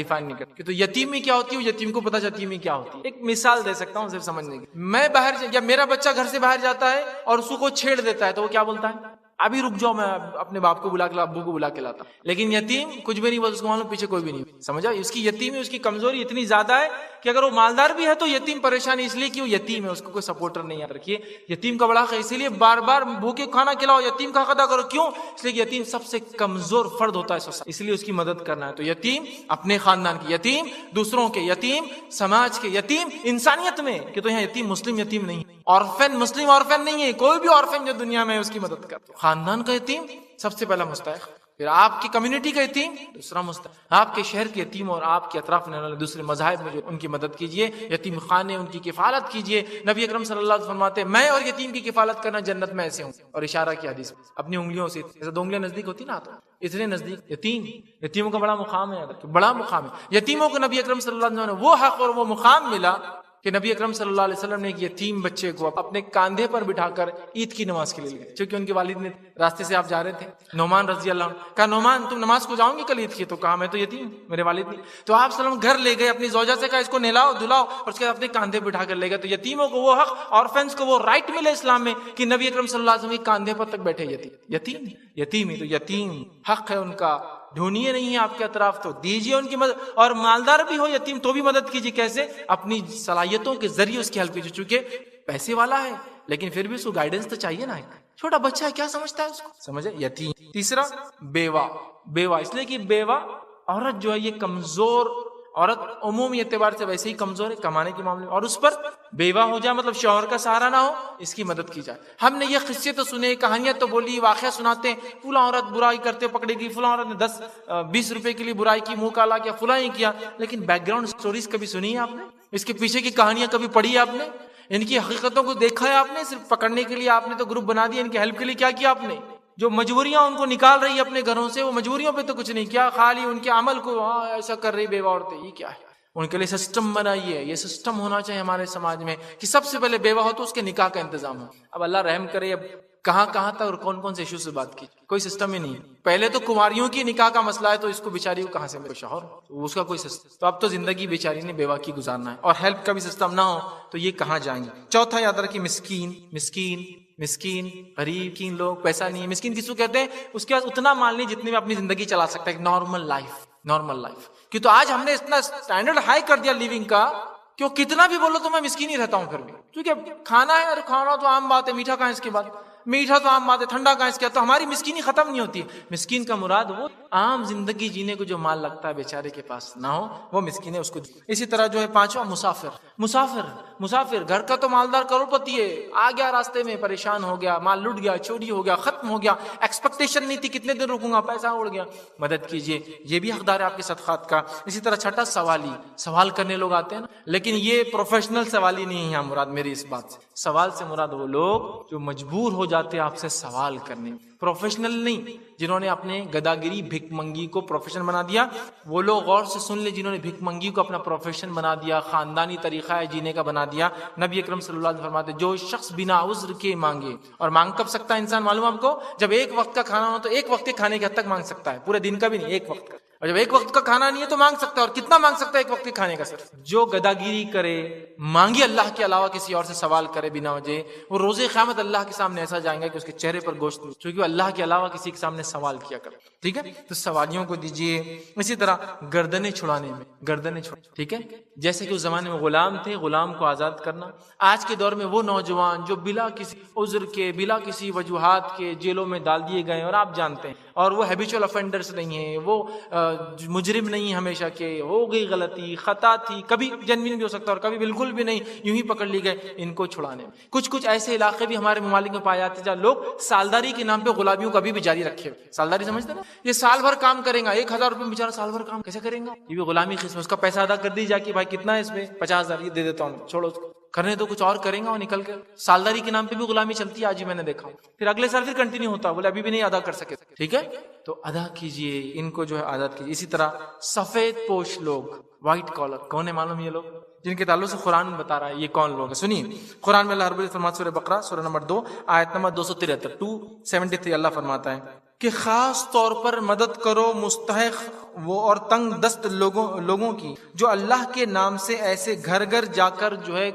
کہ تو یتیمی کیا ہوتی ہے, یتیم کو پتا چلتی یتیمی کیا ہوتی ہے. ایک مثال دے سکتا ہوں صرف سمجھنے کی. میں باہر, یا میرا بچہ گھر سے باہر جاتا ہے اور اس کو چھیڑ دیتا ہے, تو وہ کیا بولتا ہے, ابھی رک جاؤ, میں اپنے باپ کو بلا کے, ابو کو بلا کے لاتا. لیکن یتیم کچھ بھی نہیں بولتا, اس کو معلوم پیچھے کوئی بھی نہیں. سمجھا, اس کی یتیمی, اس کی کمزوری اتنی زیادہ ہے کہ اگر وہ مالدار بھی ہے تو یتیم پریشانی اس لیے کہ وہ یتیم ہے, اس کو کوئی سپورٹر نہیں. یاد رکھیے یتیم کا بڑا حق ہے, اسی لیے بار بار بھوکے کھانا کھلاؤ, یتیم کا حق ادا کرو. کیوں, اس لیے کہ یتیم سب سے کمزور فرد ہوتا ہے, اس لیے اس کی مدد کرنا ہے. تو یتیم اپنے خاندان کی یتیم, دوسروں کے یتیم, سماج کے یتیم, انسانیت میں, کہ تو یہاں یتیم مسلم یتیم نہیں, آرفن مسلم آرفن نہیں ہے, کوئی بھی آرفن جو دنیا میں ہے اس کی مدد کر. خاندان کا یتیم سب سے پہلا مستحق, پھر آپ کی کمیونٹی کا یتیم دوسرا مستحق, آپ کے شہر کے یتیم اور آپ کے اطراف میں والے دوسرے مذاہب میں جو ان کی مدد کیجیے, یتیم خانے ان کی کفالت کیجیے. نبی اکرم صلی اللہ علیہ وسلم فرماتے ہیں میں اور یتیم کی کفالت کرنا جنت میں ایسے ہوں, اور اشارہ کیا حدیث میں اپنی انگلیوں سے, جیسے 2 انگلیاں نزدیک ہوتی نا, تو اتنے نزدیک یتیموں کا بڑا مقام ہے, بڑا مقام ہے. یتیموں کو نبی اکرم صلی اللہ علیہ وسلم نے وہ حق اور وہ مقام ملا کہ نبی اکرم صلی اللہ علیہ وسلم نے ایک یتیم بچے کو اپنے کاندھے پر بٹھا کر عید کی نماز کے لیے گئے, چونکہ ان کے والد نے راستے سے آپ جا رہے تھے, نعمان رضی اللہ عنہ. کہا نعمان تم نماز کو جاؤں گی کل عید کی, تو کہا میں تو یتیم, میرے والد نہیں. تو آپ صلی اللہ علیہ وسلم گھر لے گئے, اپنی زوجہ سے کہا اس کو نہلاؤ دھلاؤ, اور اس کے بعد اپنے کاندھے بٹھا کر لے گئے. تو یتیموں کو وہ حق, آرفنز کو وہ رائٹ ملے اسلام میں کہ نبی اکرم صلی اللہ علیہ وسلم کے کاندھے پر تک بیٹھے یتیم ہی. تو یتیم حق ہے ان کا, ڈھونڈیے نہیں ہے آپ کے اطراف تو دیجیے ان کی مدد, اور مالدار بھی ہو یتیم تو بھی مدد کیجیے. کیسے, اپنی صلاحیتوں کے ذریعے اس کی ہیلپ کیجیے. چونکہ پیسے والا ہے لیکن پھر بھی اس کو گائیڈنس تو چاہیے نا, چھوٹا بچہ ہے کیا سمجھتا ہے اس کو, سمجھے, یتیم. تیسرا بیوہ, اس لیے کہ بیوہ عورت جو ہے یہ کمزور عورت عمومی اعتبار سے ویسے ہی کمزور ہے کمانے کے معاملے میں, اور اس پر بیوہ ہو جائے مطلب شوہر کا سہارا نہ ہو, اس کی مدد کی جائے. ہم نے یہ قصے تو سنے, کہانیاں تو بولی, واقعہ سناتے ہیں, فلاں عورت برائی کرتے پکڑے گی, فلاں عورت نے 10-20 روپے کے لیے برائی کی, منہ کالا کیا, فلاں ہی کیا. لیکن بیک گراؤنڈ سٹوریز کبھی سنی ہے آپ نے, اس کے پیچھے کی کہانیاں کبھی پڑھی ہے آپ نے, ان کی حقیقتوں کو دیکھا ہے آپ نے؟ صرف پکڑنے کے لیے آپ نے تو گروپ بنا دیا, ان کی ہیلپ کے لیے کیا کیا آپ نے؟ جو مجبوریاں ان کو نکال رہی ہے اپنے گھروں سے, وہ مجبوریوں پہ تو کچھ نہیں کیا, خالی ان کے عمل کو ایسا کر رہی بیوہ عورتیں, یہ کیا ہے؟ ان کے لیے سسٹم بنائیے. یہ سسٹم ہونا چاہیے ہمارے سماج میں کہ سب سے پہلے بیوہ ہو تو اس کے نکاح کا انتظام ہو. اب اللہ رحم کرے, اب کہاں تک اور کون کون سے ایشو سے بات کی, کوئی سسٹم ہی نہیں. پہلے تو کنواریوں کی نکاح کا مسئلہ ہے, تو اس کو بیچاری کو کہاں سے میرے شوہر, اس کا کوئی سسٹم. تو اب تو زندگی بیچاری نے بیوہ کی گزارنا ہے, اور ہیلپ کا بھی سسٹم نہ ہو تو یہ کہاں جائیں گے. چوتھا یاد رکھیے, مسکین مسکین مسکین, غریب کین لوگ, پیسہ نہیں. مسکین کس کو کہتے ہیں؟ اس کے پاس اتنا مال نہیں جتنے میں اپنی زندگی چلا سکتا ہے, ایک نارمل لائف. کہ تو آج ہم نے اتنا اسٹینڈرڈ ہائی کر دیا لیونگ کا کہ وہ کتنا بھی بولو تو میں مسکین ہی رہتا ہوں پھر بھی, کیونکہ کھانا ہے, اور کھانا تو عام بات ہے, میٹھا کہاں اس کے بعد, میٹھا تو عام بات ہے, ٹھنڈا کہاں اس کے بعد, تو ہماری مسکینی ختم نہیں ہوتی. مسکین کا مراد وہ عام زندگی جینے کو جو مال لگتا ہے بیچارے کے پاس نہ ہو, وہ مسکین ہے, اس کو. اسی طرح جو ہے پانچواں, مسافر. گھر کا تو مالدار کروڑ پتی ہے, آ گیا راستے میں, پریشان ہو گیا, مال لٹ گیا, چوری ہو گیا, ختم ہو گیا, ایکسپیکٹیشن نہیں تھی کتنے دن رکوں گا, پیسہ اڑ گیا, مدد کیجیے, یہ بھی حقدار ہے آپ کے صدقات کا. اسی طرح چھٹا, سوال کرنے لوگ آتے ہیں نا, لیکن یہ پروفیشنل سوالی نہیں ہے یہاں مراد میری اس بات سے. سوال سے مراد وہ لوگ جو مجبور ہو جاتے ہیں آپ سے سوال کرنے, پروفیشنل نہیں. جنہوں نے اپنے گداگری بھک منگی کو پروفیشن بنا دیا, وہ لوگ غور سے سن لے, جنہوں نے بھک منگی کو اپنا پروفیشن بنا دیا, خاندانی طریقہ ہے جینے کا بنا دیا. نبی اکرم صلی اللہ علیہ وسلم فرماتے جو شخص بنا عذر کے مانگے, اور مانگ کب سکتا ہے انسان معلوم آپ کو؟ جب ایک وقت کا کھانا ہو تو ایک وقت کے کھانے کے حد تک مانگ سکتا ہے, پورے دن کا بھی نہیں, ایک وقت کا. اور جب ایک وقت کا کھانا نہیں ہے تو مانگ سکتا ہے, اور کتنا مانگ سکتا ہے ایک وقت کے کھانے کا؟ صرف جو گداگیری کرے, مانگی اللہ کے علاوہ کسی اور سے سوال کرے بنا وجہ, وہ روز قیامت اللہ کے سامنے ایسا جائیں گا کہ اس کے چہرے پر گوشت نہیں, کیونکہ وہ اللہ کے علاوہ کسی کے سامنے سوال کیا کرے. ٹھیک ہے, تو سوالیوں کو دیجیے. اسی طرح گردنیں چھڑانے میں, ٹھیک ہے, جیسے کہ اس زمانے میں غلام تھے, غلام کو آزاد کرنا. آج کے دور میں وہ نوجوان جو بلا کسی عذر کے, بلا کسی وجوہات کے جیلوں میں ڈال دیے گئے, اور آپ جانتے ہیں, اور وہ ہیبیچول افینڈرز نہیں ہیں, وہ مجرم نہیں ہمیشہ کے, ہو گئی غلطی, خطا تھی, کبھی جنوین بھی ہو سکتا اور کبھی بالکل بھی نہیں, یوں ہی پکڑ لی گئے. ان کو چھڑانے میں کچھ ایسے علاقے بھی ہمارے ممالک میں پائے جاتے ہیں جہاں لوگ سالداری کے نام پہ غلامیوں کو ابھی بھی جاری رکھے. سالداری سمجھتے نا, یہ سال بھر کام کریں گا, 1000 روپے بیچارہ سال بھر کام کیسے کریں گا, یہ بھی غلامی قسم. اس کا پیسہ ادا کر دی جا کہ بھائی کتنا ہے اس میں, 50,000 یہ دے دیتا ہوں, چھوڑو اس کو, کرنے تو کچھ اور کریں گا, وہ نکل کے. سالداری کے نام پہ بھی غلامی چلتی ہے, آج ہی میں نے دیکھا. پھر اگلے سال پھر کنٹینیو ہوتا, بولے ابھی بھی نہیں ادا کر سکے. ٹھیک ہے, تو ادا کیجئے, ان کو جو ہے آزاد کیجئے. اسی طرح سفید پوش لوگ, وائٹ کالر, کون ہے معلوم؟ یہ لوگ جن کے تعلق سے قرآن بتا رہا ہے یہ کون لوگ ہیں. سنیے, قرآن میں اللہ رب العزت فرماتا ہے, سورہ بقرہ سورہ نمبر 2 آیت نمبر 273 273, اللہ فرماتا ہے کہ خاص طور پر مدد کرو مستحق وہ اور تنگ دست لوگوں کی جو اللہ کے نام سے ایسے گھر گھر جا کر جو ہے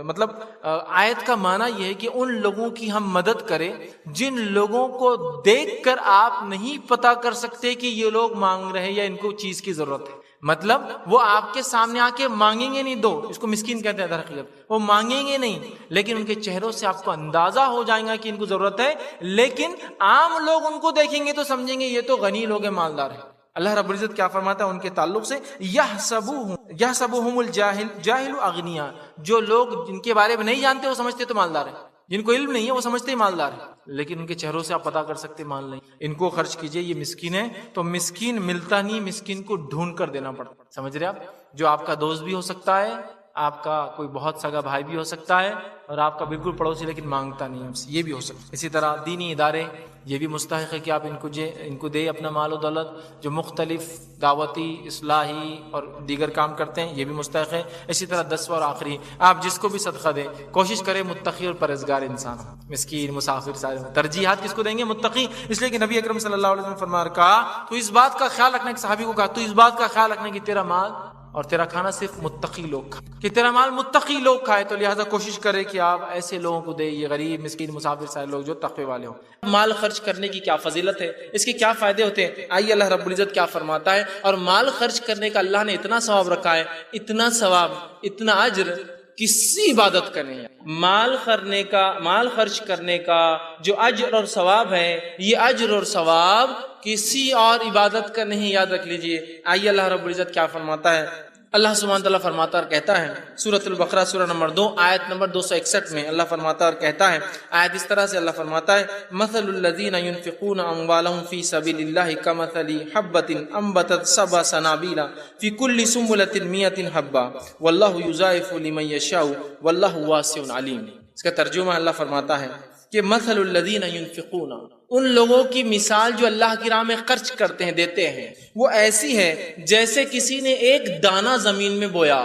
مطلب آیت کا معنی یہ ہے کہ ان لوگوں کی ہم مدد کریں جن لوگوں کو دیکھ کر آپ نہیں پتا کر سکتے کہ یہ لوگ مانگ رہے ہیں یا ان کو چیز کی ضرورت ہے. مطلب وہ آپ کے سامنے آ کے مانگیں گے نہیں, دو, اس کو مسکین کہتے ہیں در حقیقت, وہ مانگیں گے نہیں, لیکن ان کے چہروں سے آپ کو اندازہ ہو جائے گا کہ ان کو ضرورت ہے. لیکن عام لوگ ان کو دیکھیں گے تو سمجھیں گے یہ تو غنی لوگ ہیں, مالدار ہیں. اللہ رب العزت کیا فرماتا ہے ان کے تعلق سے, یحسبوہم الجاہل اغنیاء, جو لوگ جن کے بارے میں نہیں جانتے وہ سمجھتے تو مالدار ہیں, جن کو علم نہیں ہے وہ سمجھتے ہی مالدار ہے, لیکن ان کے چہروں سے آپ پتا کر سکتے مال نہیں. ان کو خرچ کیجئے, یہ مسکین ہے. تو مسکین ملتا نہیں, مسکین کو ڈھونڈ کر دینا پڑتا. سمجھ رہے آپ, جو آپ کا دوست بھی ہو سکتا ہے, آپ کا کوئی بہت سگا بھائی بھی ہو سکتا ہے, اور آپ کا بالکل پڑوسی لیکن مانگتا نہیں, یہ بھی ہو سکتا ہے. اسی طرح دینی ادارے, یہ بھی مستحق ہے کہ آپ ان کو دے اپنا مال و دولت, جو مختلف دعوتی, اصلاحی اور دیگر کام کرتے ہیں, یہ بھی مستحق ہے. اسی طرح 10واں اور آخری, آپ جس کو بھی صدقہ دیں کوشش کریں متقی اور پرہیزگار انسان ہو. مسکین, مسافر, سارے ترجیحات کس کو دیں گے؟ متقی. اس لیے کہ نبی اکرم صلی اللہ علیہ وسلم فرمایا, کہا تو اس بات کا خیال رکھنا, کہ صحابی کو کہا تو اس بات کا خیال رکھنا کہ تیرا مال اور تیرا کھانا صرف متقی لوگ کھائیں, کہ تیرا مال متقی لوگ کھائے. تو لہٰذا کوشش کرے کہ آپ ایسے لوگوں کو دے, یہ غریب, مسکین, مسافر, سارے لوگ جو تقوی والے ہوں. مال خرچ کرنے کی کیا فضیلت ہے, اس کے کیا فائدے ہوتے ہیں, آئیے اللہ رب العزت کیا فرماتا ہے. اور مال خرچ کرنے کا اللہ نے اتنا ثواب رکھا ہے, اتنا ثواب, اتنا اجر کسی عبادت کا نہیں ہے. مال خرچ کرنے کا جو اجر اور ثواب ہے, یہ اجر اور ثواب کسی اور عبادت کا نہیں, یاد رکھ لیجئے. آئیے اللہ رب العزت کیا فرماتا ہے. اللہ سبحانہ تعالیٰ فرماتا اور کہتا ہے, سورۃ البقرہ سورہ نمبر 2 آیت نمبر 261 میں اللہ فرماتا اور کہتا ہے, آیت اس طرح سے اللہ فرماتا ہے, مثل الذین ينفقون اموالهم فی سبیل اللہ کمثل حبۃ انبتت سبع سنابل فی کل سنبلۃ 100 حبۃ واللہ یضاعف لمن یشاء واللہ واسع علیم. اس کا ترجمہ اللہ فرماتا ہے کہ مثل الذین ینفقون، ان لوگوں کی مثال جو اللہ کی راہ میں خرچ کرتے ہیں، دیتے ہیں، وہ ایسی ہے جیسے کسی نے ایک دانہ زمین میں بویا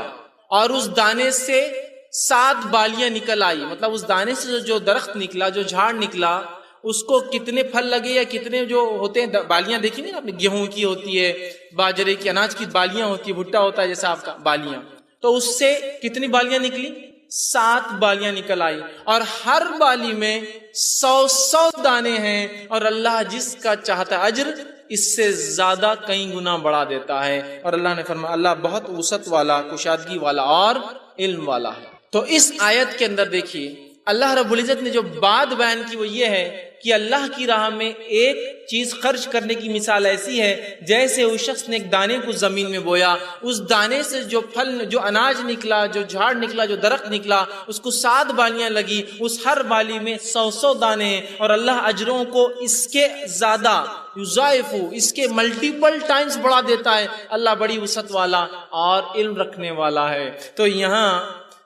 اور اس دانے سے 7 بالیاں نکل آئی، مطلب اس دانے سے جو درخت نکلا، جو جھاڑ نکلا، اس کو کتنے پھل لگے یا کتنے جو ہوتے ہیں بالیاں دیکھی نہیں آپ نے، گیہوں کی ہوتی ہے، باجرے کی، اناج کی بالیاں ہوتی ہے، بھٹا ہوتا ہے جیسا آپ کا، بالیاں، تو اس سے کتنی بالیاں نکلی؟ 7 بالیاں نکل آئی، اور ہر بالی میں 100 دانے ہیں، اور اللہ جس کا چاہتا ہے اجر اس سے زیادہ کئی گنا بڑھا دیتا ہے۔ اور اللہ نے فرمایا اللہ بہت وسعت والا، کشادگی والا اور علم والا ہے۔ تو اس آیت کے اندر دیکھیے اللہ رب العزت نے جو بات بیان کی وہ یہ ہے کہ اللہ کی راہ میں ایک چیز خرچ کرنے کی مثال ایسی ہے جیسے اس شخص نے ایک دانے کو زمین میں بویا، اس دانے سے جو پھل، جو اناج نکلا، جو جھاڑ نکلا، جو درخت نکلا، اس کو 7 بالیاں لگی، اس ہر بالی میں 100 دانے ہیں، اور اللہ اجروں کو اس کے زیادہ یضاعف، اس کے ملٹیپل ٹائمز بڑھا دیتا ہے۔ اللہ بڑی وسعت والا اور علم رکھنے والا ہے۔ تو یہاں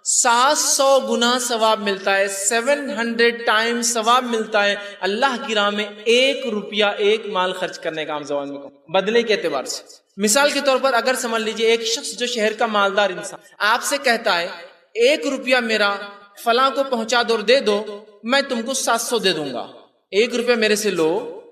700 گنا ثواب ملتا ہے، 700 ٹائم ثواب ملتا ہے اللہ کی راہ میں 1 روپیہ، ایک مال خرچ کرنے کا، عام زبان میں بدلے کے اعتبار سے۔ مثال کے طور پر اگر سمجھ لیجئے ایک شخص جو شہر کا مالدار انسان آپ سے کہتا ہے 1 روپیہ میرا فلاں کو پہنچا دو اور دے دو، میں تم کو 700 دے دوں گا، 1 روپیہ میرے سے لو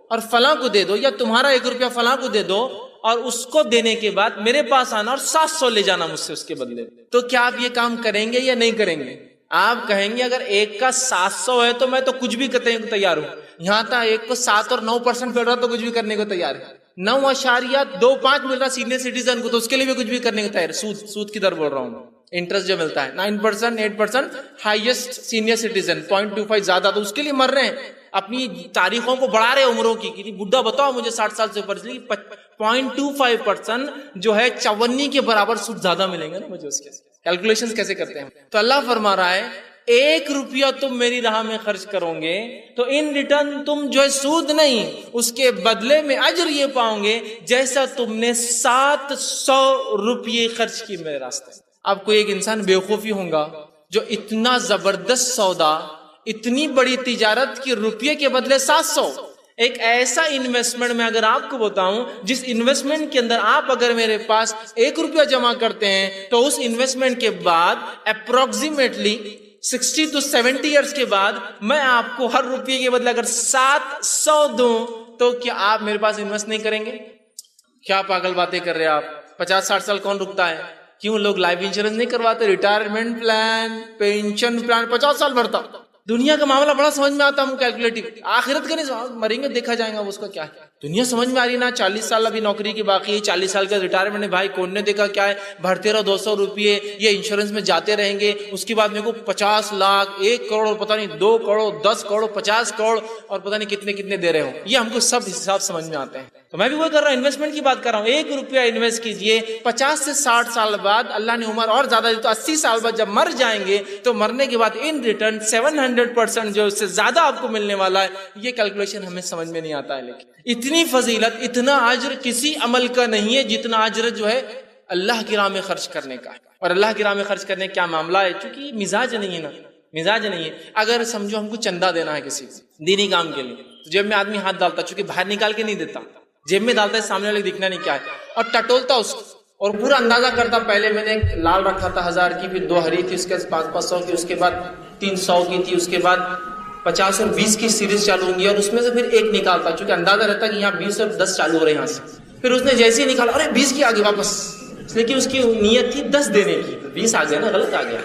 اور فلاں کو دے دو، یا تمہارا 1 روپیہ فلاں کو دے دو اور اس کو دینے کے بعد میرے پاس آنا اور 700 لے جانا مجھ سے اس کے بدلے، تو کیا آپ یہ کام کریں گے یا نہیں کریں گے؟ آپ کہیں گے اگر ایک کا 700 ہے تو میں تو کچھ بھی کرنے کو تیار ہوں، یہاں تھا ایک کو 7 اور 9% مل رہا تو کچھ بھی کرنے کو تیار ہے، 9.25 مل رہا سینئر سٹیزن کو تو اس کے لیے بھی کچھ بھی کرنے کو تیار ہے۔ سود کی در بول رہا ہوں، انٹرسٹ جو ملتا ہے 9%، 8%، ہائیسٹ سینئر سٹیزن 0.25 زیادہ، تو اس کے لیے مر رہے ہیں، اپنی تاریخوں کو بڑھا رہے عمروں کی، کہ بڈھا بتاؤ مجھے 60 سال سے اوپر، 0.25% جو ہے 54 کے برابر سود زیادہ ملیں گے نا مجھے، اس کے کیلکولیشن کیسے کرتے ہیں؟ تو اللہ فرما رہا ہے 1 روپیہ تم میری راہ میں خرچ کرو گے تو ان ریٹرن تم جو ہے سود نہیں، اس کے بدلے میں اجر یہ پاؤ گے جیسا تم نے 700 روپیے خرچ کی میرے راستے۔ اب کوئی ایک انسان بیوقوفی ہوگا جو اتنا زبردست سودا، اتنی بڑی تجارت کی روپیے کے بدلے 700، ایک ایسا انویسٹمنٹ میں اگر آپ کو بتاؤں جس انویسٹمنٹ کے اندر آپ اگر میرے پاس 1 روپیہ جمع کرتے ہیں تو اس انویسٹمنٹ کے بعد اپروکسیمیٹلی 60 to 70 ایئرس کے بعد میں آپ کو ہر روپیے کے بدلے اگر 700 دوں تو کیا آپ میرے پاس انویسٹ نہیں کریں گے؟ کیا پاگل باتیں کر رہے ہیں آپ؟ 50-60 سال کون رکتا ہے؟ کیوں لوگ لائف انشورنس نہیں کرواتے؟ ریٹائرمنٹ پلان، پینشن پلان 50 سال بھرتا۔ دنیا کا معاملہ بڑا سمجھ میں آتا ہم کیلکولیٹو، آخرت کا نہیں، مریں گے دیکھا جائے گا اس کا کیا ہے۔ دنیا سمجھ میں آ رہی نا، 40 سال ابھی نوکری کی باقی ہے، 40 سال کا ریٹائرمنٹ ہے، بھائی کون نے دیکھا کیا ہے، بھرتے رہو 200 روپیے، یہ انشورنس میں جاتے رہیں گے، اس کے بعد میرے کو 50 لاکھ، 1 کروڑ اور پتہ نہیں 2 کروڑ، 10 کروڑ، 50 کروڑ اور پتہ نہیں کتنے دے رہے ہو، یہ ہم کو سب حساب سمجھ میں آتے ہیں۔ تو میں بھی وہ کر رہا ہوں، انویسٹمنٹ کی بات کر رہا ہوں، 1 روپیہ انویسٹ کیجئے، 50 سے 60 سال بعد اللہ نے عمر اور زیادہ دی تو 80 سال بعد جب مر جائیں گے تو مرنے کے بعد ان ریٹرن 700% جو اس سے زیادہ آپ کو ملنے والا ہے، یہ کیلکولیشن ہمیں سمجھ میں نہیں آتا ہے۔ لیکن اتنی فضیلت، اتنا اجر کسی عمل کا نہیں ہے جتنا اجر جو ہے اللہ کی راہ میں خرچ کرنے کا ہے۔ اور اللہ کی راہ میں خرچ کرنے کا کیا معاملہ ہے؟ چونکہ مزاج نہیں ہے نا، مزاج نہیں ہے۔ اگر سمجھو ہم کو چندہ دینا ہے کسی دینی کام کے لیے تو جیب میں آدمی ہاتھ ڈالتا، چونکہ باہر نکال کے نہیں دیتا، جیب میں ڈالتا ہے، سامنے والے دکھنا نہیں کیا ہے، اور ٹٹولتا اس کو اور پورا اندازہ کرتا، پہلے میں نے ایک لال رکھا تھا 1000 کی، پھر 2 ہری تھی، اس کے بعد 500 کی، اس کے بعد 300 کی تھی، اس کے بعد 50 اور 20 کی سیریز چالو ہوں گی، اور اس میں سے پھر ایک نکالتا، چونکہ اندازہ رہتا کہ یہاں 20 اور 10 چالو ہو رہے ہیں یہاں سے، پھر اس نے جیسے ہی نکالا، ارے 20 کی آگے واپس، لیکن اس کی نیت تھی 10 دینے کی، 20 آ گیا نا، غلط آ گیا،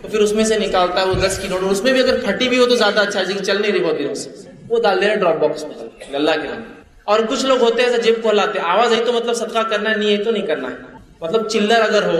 تو پھر اس میں سے نکالتا ہے وہ 10 کی نوٹ، اور اس میں بھی اگر پھٹی بھی ہو تو زیادہ اچھا ہے، لیکن چل نہیں رہی ہوتی اس سے، وہ ڈال دے رہے ڈراپ باکس میں اللہ کے نام۔ اور کچھ لوگ ہوتے ہیں ایسا جیب کھولاتے، آواز آئی تو مطلب صدقہ کرنا ہے، نہیں ہے تو نہیں کرنا ہے، مطلب چلر اگر ہو،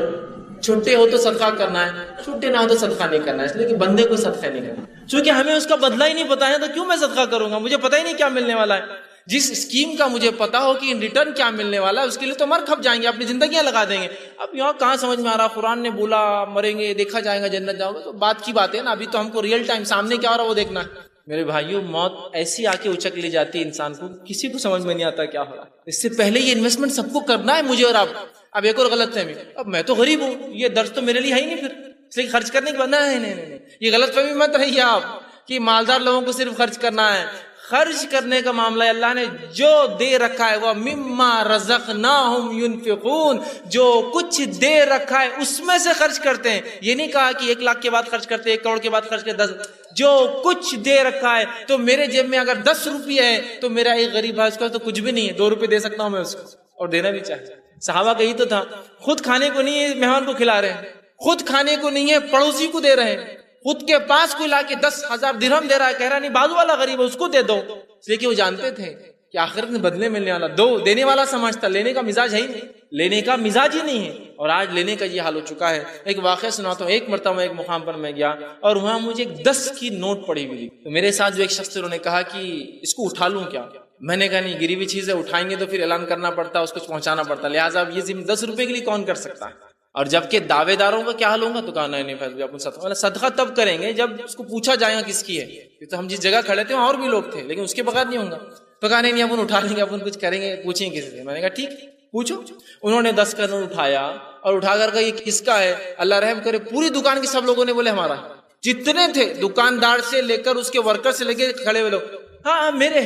چھٹے ہو تو صدقہ کرنا ہے، چھٹے نہ ہو تو صدقہ نہیں کرنا ہے، اس لیے کہ بندے کو صدقہ نہیں کرنا، چونکہ ہمیں اس کا بدلہ ہی نہیں پتا ہے تو کیوں میں صدقہ کروں گا؟ مجھے پتہ ہی نہیں کیا ملنے والا ہے۔ جس اسکیم کا مجھے پتا ہو کہ ان ریٹرن کیا ملنے والا ہے، اس کے لیے تو مر کھپ جائیں گے، اپنی زندگیاں لگا دیں گے۔ اب یہاں کہاں سمجھ میں آ رہا، قرآن نے بولا مریں گے دیکھا جائے گا، جنت جاؤ گے، تو بات کی بات ہے نا، ابھی تو ہم کو ریئل ٹائم سامنے کیا ہو رہا ہے وہ دیکھنا ہے۔ میرے بھائیوں، موت ایسی آ کے اچک لے جاتی ہے انسان کو، کسی کو سمجھ میں نہیں آتا کیا ہو رہا ہے۔ اس سے پہلے یہ انویسٹمنٹ سب کو کرنا ہے، مجھے اور آپ۔ اب ایک اور غلط فہمی، اب میں تو غریب ہوں، یہ درس تو میرے لیے ہے ہی نہیں، پھر اس لیے خرچ کرنے کے بعد نہیں، یہ غلط فہمی مت رہیے آپ۔ کہ مالدار لوگوں کو صرف خرچ کرنا ہے. خرچ کرنے کا معاملہ اللہ نے جو دے رکھا ہے وہ مما رزقناہم ينفقون، جو کچھ دے رکھا ہے اس میں سے خرچ کرتے ہیں. یہ نہیں کہا کہ 1 لاکھ کے بعد خرچ کرتے، 1 کروڑ کے بعد خرچ کرتے، 10. جو کچھ دے رکھا ہے، تو میرے جیب میں اگر 10 روپے ہے تو میرا ایک غریب ہے اس کا تو کچھ بھی نہیں ہے، 2 روپے دے سکتا ہوں میں اس کو، اور دینا بھی چاہیے. صحابہ کا یہی تو تھا، خود کھانے کو نہیں ہے مہمان کو کھلا رہے ہیں، خود کھانے کو نہیں ہے پڑوسی کو دے رہے ہیں، خود کے پاس کوئی لا کے 10,000 درہم دے رہا ہے، کہہ رہا نہیں بازو والا غریب ہے اس کو دے دو. اس لیے کہ وہ جانتے تھے کہ آخرت میں بدلے ملنے والا. دینے والا سمجھتا، لینے کا مزاج ہے ہی نہیں، لینے کا مزاج ہی نہیں ہے. اور آج لینے کا یہ حال ہو چکا ہے. ایک واقعہ سناتا ہوں. ایک مرتبہ ایک مقام پر میں گیا اور وہاں مجھے ایک 10 کی نوٹ پڑی ہوئی، تو میرے ساتھ جو ایک شخص انہوں نے کہا کہ اس کو اٹھا لوں کیا؟ میں نے کہا نہیں، گری ہوئی چیز ہے، اٹھائیں گے تو پھر اعلان کرنا پڑتا ہے، اس کو پہنچانا پڑتا ہے، لہٰذا اب یہ 10 روپے کے لیے کون کر سکتا ہے؟ اور جبکہ دعوے داروں کا کیا حال ہوگا؟ تو کہا نہیں فیض اپن صدقہ تب کریں گے جب اس کو پوچھا جائے گا کس کی ہے. یہ تو ہم جس جگہ کھڑے تھے وہاں اور بھی لوگ تھے، لیکن اس کے بغیر نہیں ہوگا. تو کہا نہیں اپن اٹھا لیں گے، اپن کچھ کریں گے، پوچھیں کسی سے. میں نے کہا ٹھیک پوچھو. انہوں نے 10 کا نوٹ اٹھایا اور اٹھا کر کہا یہ کس کا ہے؟ اللہ رحم کرے پوری دکان کے سب لوگوں نے بولے ہمارا. جتنے تھے دکاندار سے لے کر اس کے ورکر سے لے کے کھڑے ہوئے لوگ، ہاں میرے.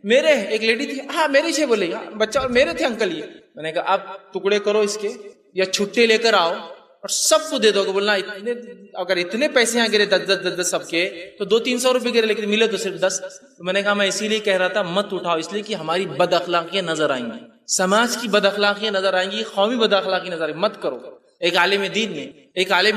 ایک لیڈی تھی، ہاں میرے سے بولے، ہاں بچہ اور میرے تھے انکل. یہ میں نے کہا اب ٹکڑے کرو اس کے یا چھٹے لے کر آؤ اور سب کو دے دو. کہ بولنا اگر اتنے پیسے یہاں گرے 10 سب کے تو 200-300 روپے گرے، لیکن ملے تو صرف 10. میں نے کہا میں اسی لیے کہہ رہا تھا مت اٹھاؤ، اس لیے کہ ہماری بد اخلاقیاں نظر آئیں گی، سماج کی بد اخلاقیاں نظر آئیں گی، قومی بد اخلاقی نظر آئیں گی. مت کرو. ایک عالم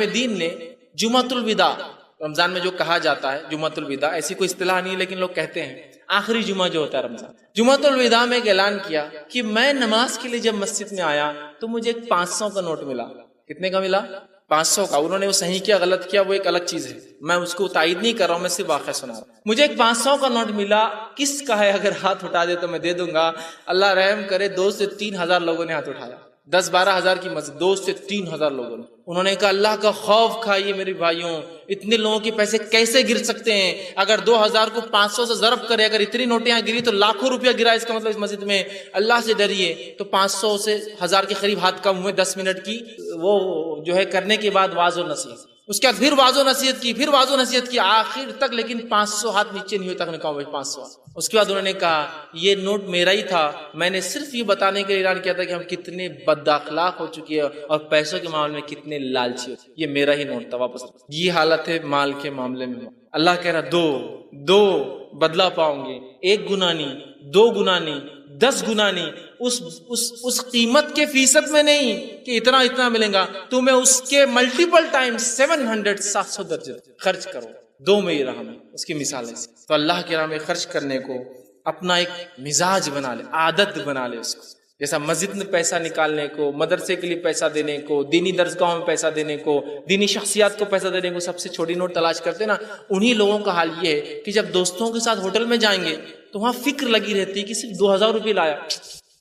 دین نے جمعۃ الوداع، رمضان میں جو کہا جاتا ہے جمعۃ الوداع، ایسی کوئی اصطلاح نہیں ہے لیکن لوگ کہتے ہیں آخری جمعہ جو ہوتا ہے رمضان، جمعۃ الوداع میں ایک اعلان کیا کہ میں نماز کے لیے جب مسجد میں آیا تو مجھے ایک 500 کا نوٹ ملا. کتنے کا ملا؟ 500 کا. انہوں نے وہ صحیح کیا غلط کیا وہ ایک الگ چیز ہے، میں اس کو تائید نہیں کر رہا ہوں، میں صرف واقعہ سنا رہا ہوں. مجھے ایک 500 کا نوٹ ملا. کس کا ہے؟ اگر ہاتھ اٹھا دے تو میں دے دوں گا. اللہ رحم کرے 2 سے 3 ہزار لوگوں نے ہاتھ اٹھایا. 10-12 ہزار کی مسجد، 2 سے 3 ہزار لوگوں نے. انہوں نے کہا اللہ کا خوف کھائیے میرے بھائیوں، اتنے لوگوں کے پیسے کیسے گر سکتے ہیں؟ اگر 2000 کو 500 سے ضرب کرے، اگر اتنی نوٹیں گری تو لاکھوں روپیہ گرا، اس کا مطلب اس مسجد میں. اللہ سے ڈریے. تو 500 سے 1000 کے قریب ہاتھ کم ہوئے 10 منٹ کی وہ جو ہے کرنے کے بعد واعظ و نصیحت، اس کے بعد پھر واعظ و نصیحت کی، پھر واعظ و نصیحت کی آخر تک، لیکن 500 ہاتھ نیچے نہیں ہوئے تک. نے کہا 500. اس کے بعد انہوں نے کہا یہ نوٹ میرا ہی تھا، میں نے صرف یہ بتانے کے لیے اعلان کیا تھا کہ ہم کتنے بد اخلاق ہو چکے ہیں اور پیسوں کے معاملے میں کتنے لالچی ہو چکے. یہ میرا ہی نوٹ تھا، واپس. یہ حالت ہے مال کے معاملے میں. اللہ کہہ رہا دو بدلہ پاؤں گے، 1 گنا نہیں، 2 گنا نہیں، 10 گنا نہیں. اس قیمت کے فیصد میں نہیں کہ اتنا ملے گا، تمہیں اس کے ملٹیپل ٹائم 700 درجے خرچ کرو. 2 میں یہ رہا میں اس کی مثال ہے. تو اللہ کے راہ میں خرچ کرنے کو اپنا ایک مزاج بنا لے، عادت بنا لے اس کو. جیسا مسجد میں پیسہ نکالنے کو، مدرسے کے لیے پیسہ دینے کو، دینی درسگاہوں میں پیسہ دینے کو، دینی شخصیات کو پیسہ دینے کو سب سے چھوٹی نوٹ تلاش کرتے نا، انہی لوگوں کا حال یہ ہے کہ جب دوستوں کے ساتھ ہوٹل میں جائیں گے تو وہاں فکر لگی رہتی ہے کہ صرف 2000 روپے لایا.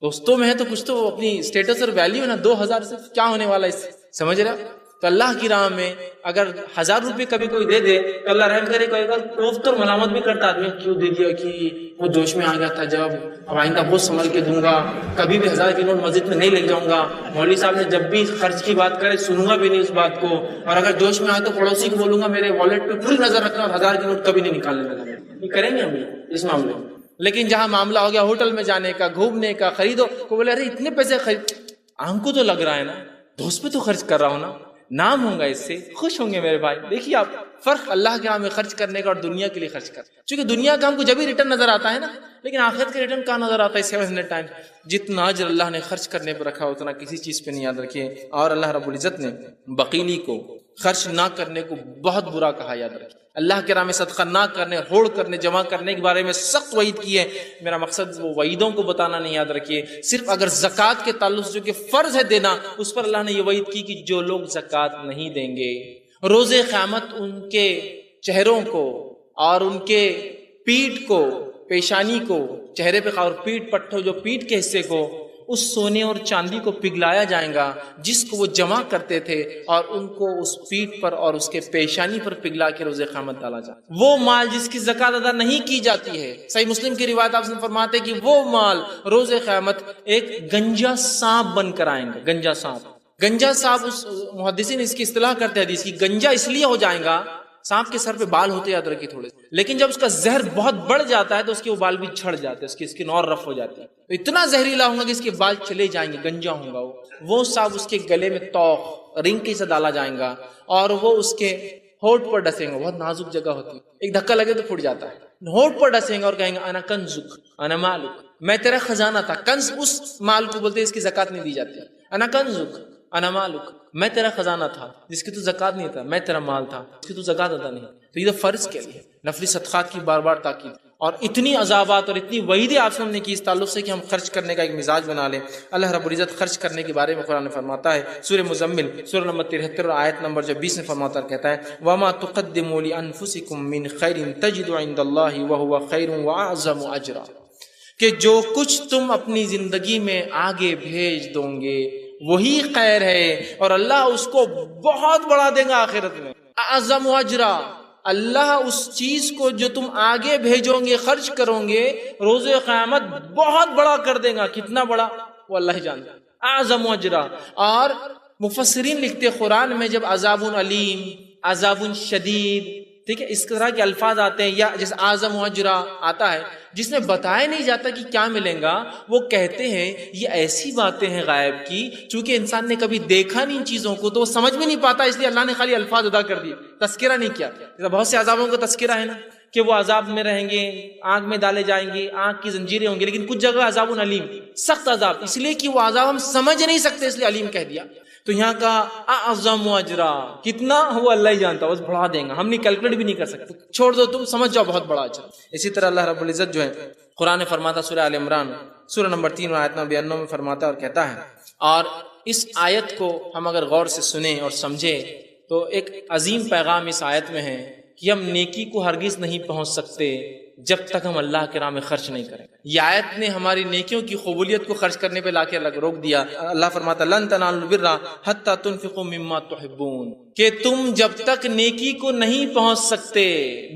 دوستوں میں ہے تو کچھ تو اپنی اسٹیٹس اور ویلیو ہے نا. 2000 سے کیا ہونے والا ہے اس سے؟ سمجھ رہے؟ تو اللہ کی راہ میں اگر 1000 روپے کبھی کوئی دے دے تو اللہ رحم کرے. کوئی اگر کوفت اور ملامت بھی کرتا آدمی، کیوں دے دیا کہ وہ جوش میں آ گیا تھا، جب اب آئندہ بہت سنبھل کے دوں گا، کبھی بھی 1000 کی نوٹ مسجد میں نہیں لے جاؤں گا. مولوی صاحب نے جب بھی خرچ کی بات کرے سنوں گا بھی نہیں اس بات کو، اور اگر جوش میں آئے تو پڑوسی کو بولوں گا میرے والیٹ پہ پوری نظر رکھنا اور 1000 کی نوٹ کبھی نہیں نکالنے لگا. یہ کریں گے ہم اس معاملے میں. لیکن جہاں معاملہ ہو گیا ہوٹل میں جانے کا، گھومنے کا، خریدو کو بولے ارے اتنے پیسے خرید، آنکھ کو تو لگ رہا ہے نا، دوست پہ تو خرچ کر رہا ہوں نا، نام ہوں گا اس سے، خوش ہوں گے میرے بھائی. دیکھیے آپ فرق اللہ کے راہ میں خرچ کرنے کا اور دنیا کے لیے خرچ کرنے کا. چونکہ دنیا کا ہم کو جب ہی ریٹرن نظر آتا ہے نا، لیکن آخرت کا ریٹرن کہاں نظر آتا ہے؟ 700 ٹائم. جتنا اجر اللہ نے خرچ کرنے پر رکھا اتنا کسی چیز پہ نہیں یاد رکھیے. اور اللہ رب العزت نے بخیلی کو، خرچ نہ کرنے کو بہت برا کہا، یاد رکھیے. اللہ کے راہ میں صدقہ نہ کرنے، ہوڑ کرنے، جمع کرنے کے بارے میں سخت وعید کی ہے. میرا مقصد وہ وعیدوں کو بتانا نہیں، یاد رکھیے. صرف اگر زکوٰۃ کے تعلق سے جو کہ فرض ہے دینا، اس پر اللہ نے یہ وعید کی کہ جو لوگ زکوٰۃ نہیں دیں گے روز قیامت ان کے چہروں کو اور ان کے پیٹھ کو، پیشانی کو، چہرے پہ اور پیٹھ پٹھوں جو پیٹھ کے حصے کو، اس سونے اور چاندی کو پگھلایا جائے گا جس کو وہ جمع کرتے تھے، اور ان کو اس پیٹھ پر اور اس کے پیشانی پر پگھلا کے روز قیامت ڈالا جائے. وہ مال جس کی زکوٰۃ ادا نہیں کی جاتی ہے، صحیح مسلم کی روایت آپ سے فرماتے ہیں کہ وہ مال روز قیامت ایک گنجا سانپ بن کر آئیں گے. گنجا سانپ، گنجا سانپ، اس محدثین اس کی اصطلاح کرتے ہیں حدیث کی، گنجا اس لیے ہو جائے گا سانپ کے سر پہ بال ہوتے یاد رکھیے تھوڑے، لیکن جب اس کا زہر بہت بڑھ جاتا ہے تو اس کے وہ بال بھی جھڑ جاتے ہیں، اس کی اسکن اور رف ہو جاتی ہے، تو اتنا زہریلا ہوگا کہ اس کے بال چلے جائیں گے، گنجا ہوگا وہ سانپ اس کے گلے میں توق رنگ کے سے ڈالا جائے گا اور وہ اس کے ہونٹ پر ڈسیں گا، بہت نازک جگہ ہوتی ہے، ایک دھکا لگے تو پھٹ جاتا ہے، ہونٹ پر ڈسیں گا اور کہیں گے انا کنزک انا مالک، میں تیرا خزانہ تھا۔ کنز اس مال کو بولتے ہیں اس کی زکات نہیں دی جاتی، انا کنزک انا مالک، میں تیرا خزانہ تھا جس کی تو زکات نہیں تھا، میں تیرا مال تھا جس کی تو زکات ادا نہیں۔ تو یہ فرض کے لیے نفلی صدقات کی بار بار تاکید، اور اتنی عذابات اور اتنی وعیدیں آپ سے ہم نے کی اس تعلق سے کہ ہم خرچ کرنے کا ایک مزاج بنا لیں۔ اللہ رب العزت خرچ کرنے کے بارے میں قرآن میں فرماتا ہے، سورہ مزمل سورہ نمبر 73 اور آیت نمبر 20 میں فرماتا ہے، کہتا ہے وَمَا تُقَدِّمُوا لِأَنفُسِكُم مِّن خَيْرٍ تَجِدُوا عِندَ اللَّهِ وَهُوَ خَيْرٌ وَأَعْظَمُ أَجْرًا، کہ جو کچھ تم اپنی زندگی میں آگے بھیج دو گے وہی خیر ہے اور اللہ اس کو بہت بڑا دے گا آخرت میں۔ اعظم اجرا، اللہ اس چیز کو جو تم آگے بھیجو گے خرچ کرو گے روز قیامت بہت بڑا کر دے گا۔ کتنا بڑا وہ اللہ ہی جانتا ہے۔ اعظم اجرا، اور مفسرین لکھتے قرآن میں جب عذاب علیم، عذاب شدید، ٹھیک ہے، اس طرح کے الفاظ آتے ہیں، یا جیسے اعظم اجرا آتا ہے جس میں بتایا نہیں جاتا کہ کیا ملیں گا، وہ کہتے ہیں یہ ایسی باتیں ہیں غائب کی، چونکہ انسان نے کبھی دیکھا نہیں چیزوں کو تو وہ سمجھ بھی نہیں پاتا، اس لیے اللہ نے خالی الفاظ ادا کر دیے، تذکرہ نہیں کیا۔ بہت سے عذابوں کا تذکرہ ہے نا کہ وہ عذاب میں رہیں گے، آگ میں ڈالے جائیں گے، آگ کی زنجیریں ہوں گی، لیکن کچھ جگہ عذاب علیم، سخت عذاب، اس لیے کہ وہ عذاب ہم سمجھ نہیں سکتے اس لیے علیم کہہ دیا۔ تو یہاں کا اعظم اجرا کتنا وہ اللہ ہی جانتا، بس بڑھا دیں گا، ہم نہیں کیلکولیٹ بھی نہیں کر سکتے، چھوڑ دو تم سمجھ جاؤ بہت بڑا اجر۔ اسی طرح اللہ رب العزت جو ہے قرآن فرماتا سورہ آل عمران سورہ نمبر 3 آیت نمبر 92 میں فرماتا اور کہتا ہے، اور اس آیت کو ہم اگر غور سے سنیں اور سمجھیں تو ایک عظیم پیغام اس آیت میں ہے کہ ہم نیکی کو ہرگز نہیں پہنچ سکتے جب تک ہم اللہ کے راہ میں خرچ نہیں کریں۔ یہ آیت نے ہماری نیکیوں کی قبولیت کو خرچ کرنے پہ لا کے روک دیا۔ اللہ فرماتا لن تنالوا البر حتی تنفقوا مما تحبون، کہ تم جب تک نیکی کو نہیں پہنچ سکتے،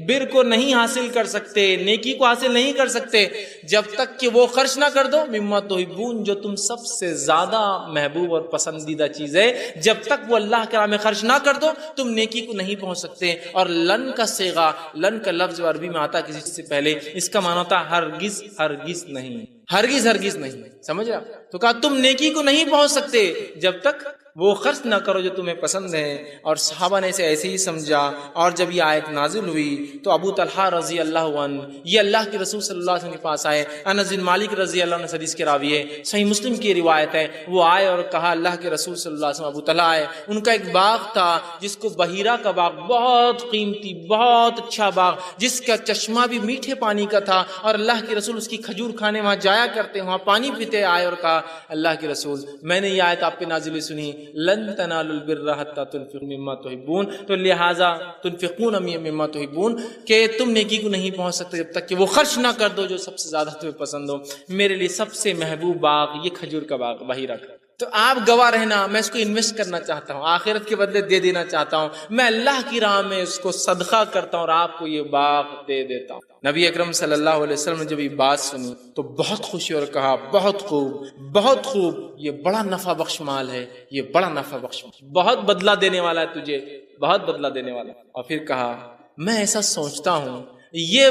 بر کو نہیں حاصل کر سکتے، نیکی کو حاصل نہیں کر سکتے جب تک کہ وہ خرچ نہ کر دو مما تحبون، جو تم سب سے زیادہ محبوب اور پسندیدہ چیز ہے، جب تک وہ اللہ کے راہ میں خرچ نہ کر دو تم نیکی کو نہیں پہنچ سکتے۔ اور لن کا صیغہ، لن کا لفظ عربی میں آتا کسی سے پہلے، اس کا معنی ہوتا ہے ہرگز ہرگز نہیں، ہرگز ہرگز نہیں، سمجھ رہے؟ تو کہا تم نیکی کو نہیں پہنچ سکتے جب تک وہ خرچ نہ کرو جو تمہیں پسند ہے۔ اور صحابہ نے اسے ایسے ہی سمجھا، اور جب یہ آیت نازل ہوئی تو ابو طلحہ رضی اللہ عنہ یہ اللہ کے رسول صلی اللہ علیہ وسلم کے پاس آئے، انس بن مالک رضی اللہ عنہ حدیث کے راوی ہے، صحیح مسلم کی روایت ہے، وہ آئے اور کہا اللہ کے رسول صلی اللہ علیہ وسلم، ابو طلحہ آئے، ان کا ایک باغ تھا جس کو بحیرہ کا باغ، بہت قیمتی بہت اچھا باغ جس کا چشمہ بھی میٹھے پانی کا تھا، اور اللہ کے رسول اس کی کھجور کھانے وہاں جایا کرتے، وہاں پانی پیتے۔ آئے اور کہا اللہ کے رسول میں نے یہ آیت آپ پہ نازل سنی، لن تنالوا البر حتى تنفقوا مما تحبون، تو لہٰذا تنفقون مما تحبون، کہ تم نیکی کو نہیں پہنچ سکتے جب تک کہ وہ خرچ نہ کر دو جو سب سے زیادہ تمہیں پسند ہو۔ میرے لیے سب سے محبوب باغ یہ کھجور کا باغ بحیرہ کا، تو آپ گواہ رہنا، میں اس کو انویسٹ کرنا چاہتا ہوں، آخرت کے بدلے دے دینا چاہتا ہوں، میں اللہ کی راہ میں اس کو صدقہ کرتا ہوں اور آپ کو یہ باغ دے دیتا ہوں۔ نبی اکرم صلی اللہ علیہ وسلم نے جب یہ بات سنی تو بہت خوشی اور کہا بہت خوب بہت خوب، یہ بڑا نفع بخش مال ہے، یہ بڑا نفع بخش مال، بہت بدلہ دینے والا ہے تجھے، بہت بدلہ دینے والا۔ اور پھر کہا میں ایسا سوچتا ہوں یہ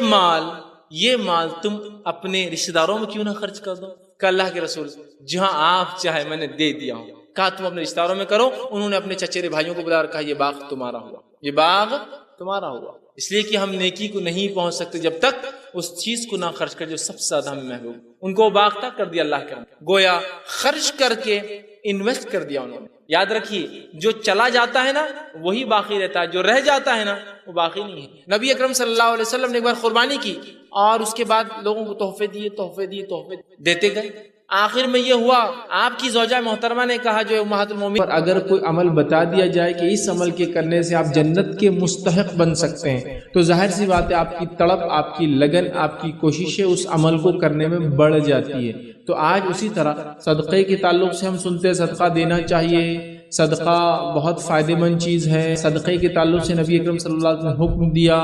مال تم اپنے رشتہ داروں میں کیوں نہ خرچ کر دو؟ کہ اللہ کے رسول جہاں آپ چاہے میں نے دے دیا ہوں۔ کہا تم اپنے رشتہ داروں میں کرو، انہوں نے اپنے چچیرے بھائیوں کو بلا اور کہا یہ باغ تمہارا ہوا، یہ باغ تمہارا ہوا، اس لیے کہ ہم نیکی کو نہیں پہنچ سکتے جب تک اس چیز کو نہ خرچ کر جو سب سے زیادہ ہمیں محبوب۔ ان کو باغ تک کر دیا اللہ کے رحم، گویا خرچ کر کے انویسٹ کر دیا انہوں نے۔ یاد رکھیے جو چلا جاتا ہے نا وہی باقی رہتا ہے، جو رہ جاتا ہے نا وہ باقی نہیں ہے۔ نبی اکرم صلی اللہ علیہ وسلم نے ایک بار قربانی کی اور اس کے بعد لوگوں کو تحفے دیتے گئے، آخر میں یہ ہوا آپ کی زوجہ محترمہ نے کہا جو امہات المومنین، اگر کوئی عمل بتا دیا جائے کہ اس عمل کے کرنے سے آپ جنت کے مستحق بن سکتے ہیں تو ظاہر سی بات ہے آپ کی تڑپ، آپ کی لگن، آپ کی کوششیں اس عمل کو کرنے میں بڑھ جاتی ہے۔ تو آج اسی طرح صدقے کے تعلق سے ہم سنتے ہیں صدقہ دینا چاہیے، صدقہ بہت فائدہ مند چیز ہے، صدقے کے تعلق سے نبی اکرم صلی اللہ علیہ وسلم نے حکم دیا۔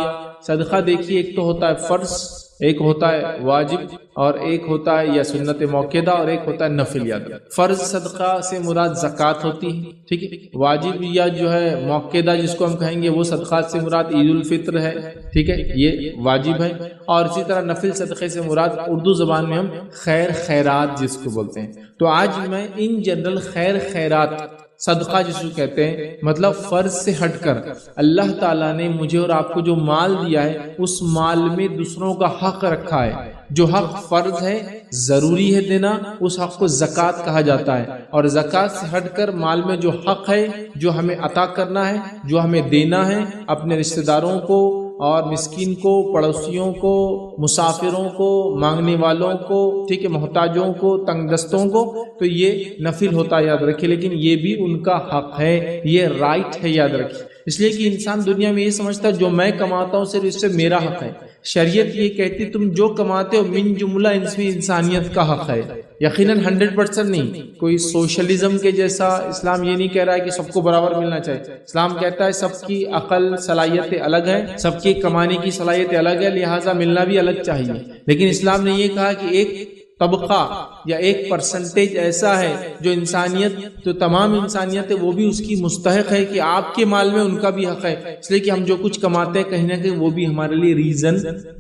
صدقہ دیکھیے ایک تو ہوتا ہے فرض ایک ہوتا ہے واجب اور ایک ہوتا ہے یا سنت موقعہ اور ایک ہوتا ہے نفل یاد. فرض صدقہ سے مراد زکوٰۃ ہوتی ہے، ٹھیک ہے. واجب یا جو ہے موقعہ جس کو ہم کہیں گے وہ صدقات سے مراد عید الفطر ہے، ٹھیک ہے، یہ واجب ہے. اور اسی طرح نفل صدقے سے مراد اردو زبان میں ہم خیر خیرات جس کو بولتے ہیں. تو آج میں ان جنرل خیر خیرات صدقہ جس کو کہتے ہیں، مطلب فرض سے ہٹ کر اللہ تعالیٰ نے مجھے اور آپ کو جو مال دیا ہے اس مال میں دوسروں کا حق رکھا ہے. جو حق فرض ہے ضروری ہے دینا، اس حق کو زکوٰۃ کہا جاتا ہے. اور زکوٰۃ سے ہٹ کر مال میں جو حق ہے، جو ہمیں عطا کرنا ہے، جو ہمیں دینا ہے اپنے رشتہ داروں کو اور مسکین کو، پڑوسیوں کو، مسافروں کو، مانگنے والوں کو، ٹھیک ہے، محتاجوں کو، تنگ دستوں کو، تو یہ نفل ہوتا ہے، یاد رکھیے. لیکن یہ بھی ان کا حق ہے، یہ رائٹ ہے، یاد رکھیے. اس لیے کہ انسان دنیا میں یہ سمجھتا ہے جو میں کماتا ہوں صرف اس سے میرا حق ہے. شریعت یہ کہتی تم جو کماتے ہو من جملہ اس میں انسانیت کا حق ہے. یقیناً 100% نہیں، کوئی سوشلزم کے جیسا اسلام یہ نہیں کہہ رہا ہے کہ سب کو برابر ملنا چاہیے. اسلام کہتا ہے سب کی عقل صلاحیتیں الگ ہیں، سب کی کمانے کی صلاحیتیں الگ ہے، لہٰذا ملنا بھی الگ چاہیے. لیکن اسلام نے یہ کہا کہ ایک طبقہ یا ایک پرسنٹیج ایسا ہے جو انسانیت، جو تمام انسانیت ہے، وہ بھی اس کی مستحق ہے کہ آپ کے مال میں ان کا بھی حق ہے. اس لیے کہ ہم جو کچھ کماتے ہیں کہیں نہ کہیں وہ بھی ہمارے لیے ریزن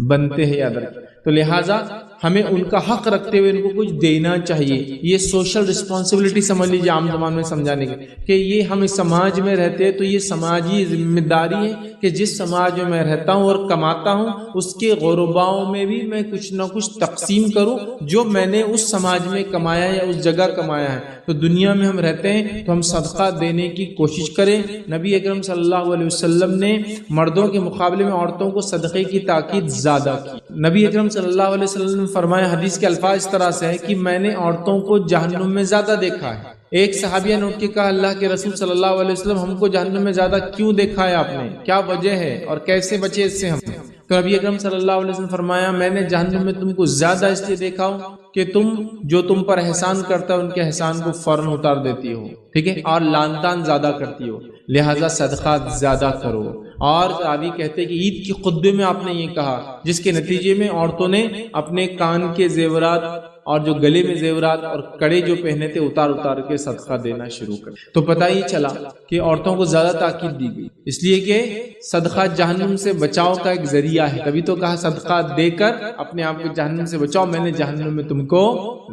بنتے ہیں، یاد رکھیں. تو لہٰذا ہمیں ان کا حق رکھتے ہوئے ان کو کچھ دینا چاہیے. یہ سوشل رسپانسبلٹی سمجھ لیجیے عام زبان میں سمجھانے کے کہ یہ ہم سماج میں رہتے ہیں تو یہ سماجی ذمہ داری ہے کہ جس سماج میں میں رہتا ہوں اور کماتا ہوں اس کے غرباؤں میں بھی میں کچھ نہ کچھ تقسیم کروں جو میں نے اس سماج میں کمایا یا اس جگہ کمایا ہے. تو دنیا میں ہم رہتے ہیں تو ہم صدقہ دینے کی کوشش کریں. نبی اکرم صلی اللہ علیہ وسلم نے مردوں کے مقابلے میں عورتوں کو صدقے کی تاکید زیادہ کی. نبی اکرم صلی اللہ علیہ وسلم نے فرمایا، حدیث کے الفاظ اس طرح سے ہے کہ میں نے عورتوں کو جہنم میں زیادہ دیکھا ہے. ایک صحابیہ نے اٹھ کے کہا، اللہ کے رسول صلی اللہ علیہ وسلم ہم کو جہنم میں زیادہ کیوں دیکھا ہے آپ نے؟ کیا وجہ ہے اور کیسے بچے اس سے ہم؟ تو نبی اکرم صلی اللہ علیہ وسلم فرمایا، میں نے جہنم میں تم کو زیادہ اس لیے دیکھا ہوں کہ تم جو تم پر احسان کرتا ہے ان کے احسان کو فوراً اتار دیتی ہو، ٹھیک ہے، اور لان تان زیادہ کرتی ہو، لہٰذا صدقات زیادہ کرو. اور صحابی کہتے کہ عید کی خطبے میں آپ نے یہ کہا، جس کے نتیجے میں عورتوں نے اپنے کان کے زیورات اور جو گلے میں زیورات اور کڑے جو پہنے تھے اتار اتار کے صدقہ دینا شروع کر. تو پتہ ہی چلا کہ عورتوں کو زیادہ تاکید دی گئی، اس لیے کہ صدقہ جہنم سے بچاؤ کا ایک ذریعہ ہے. تبھی تو کہا صدقہ دے کر اپنے آپ کو جہنم سے بچاؤ، میں نے جہنم میں تم کو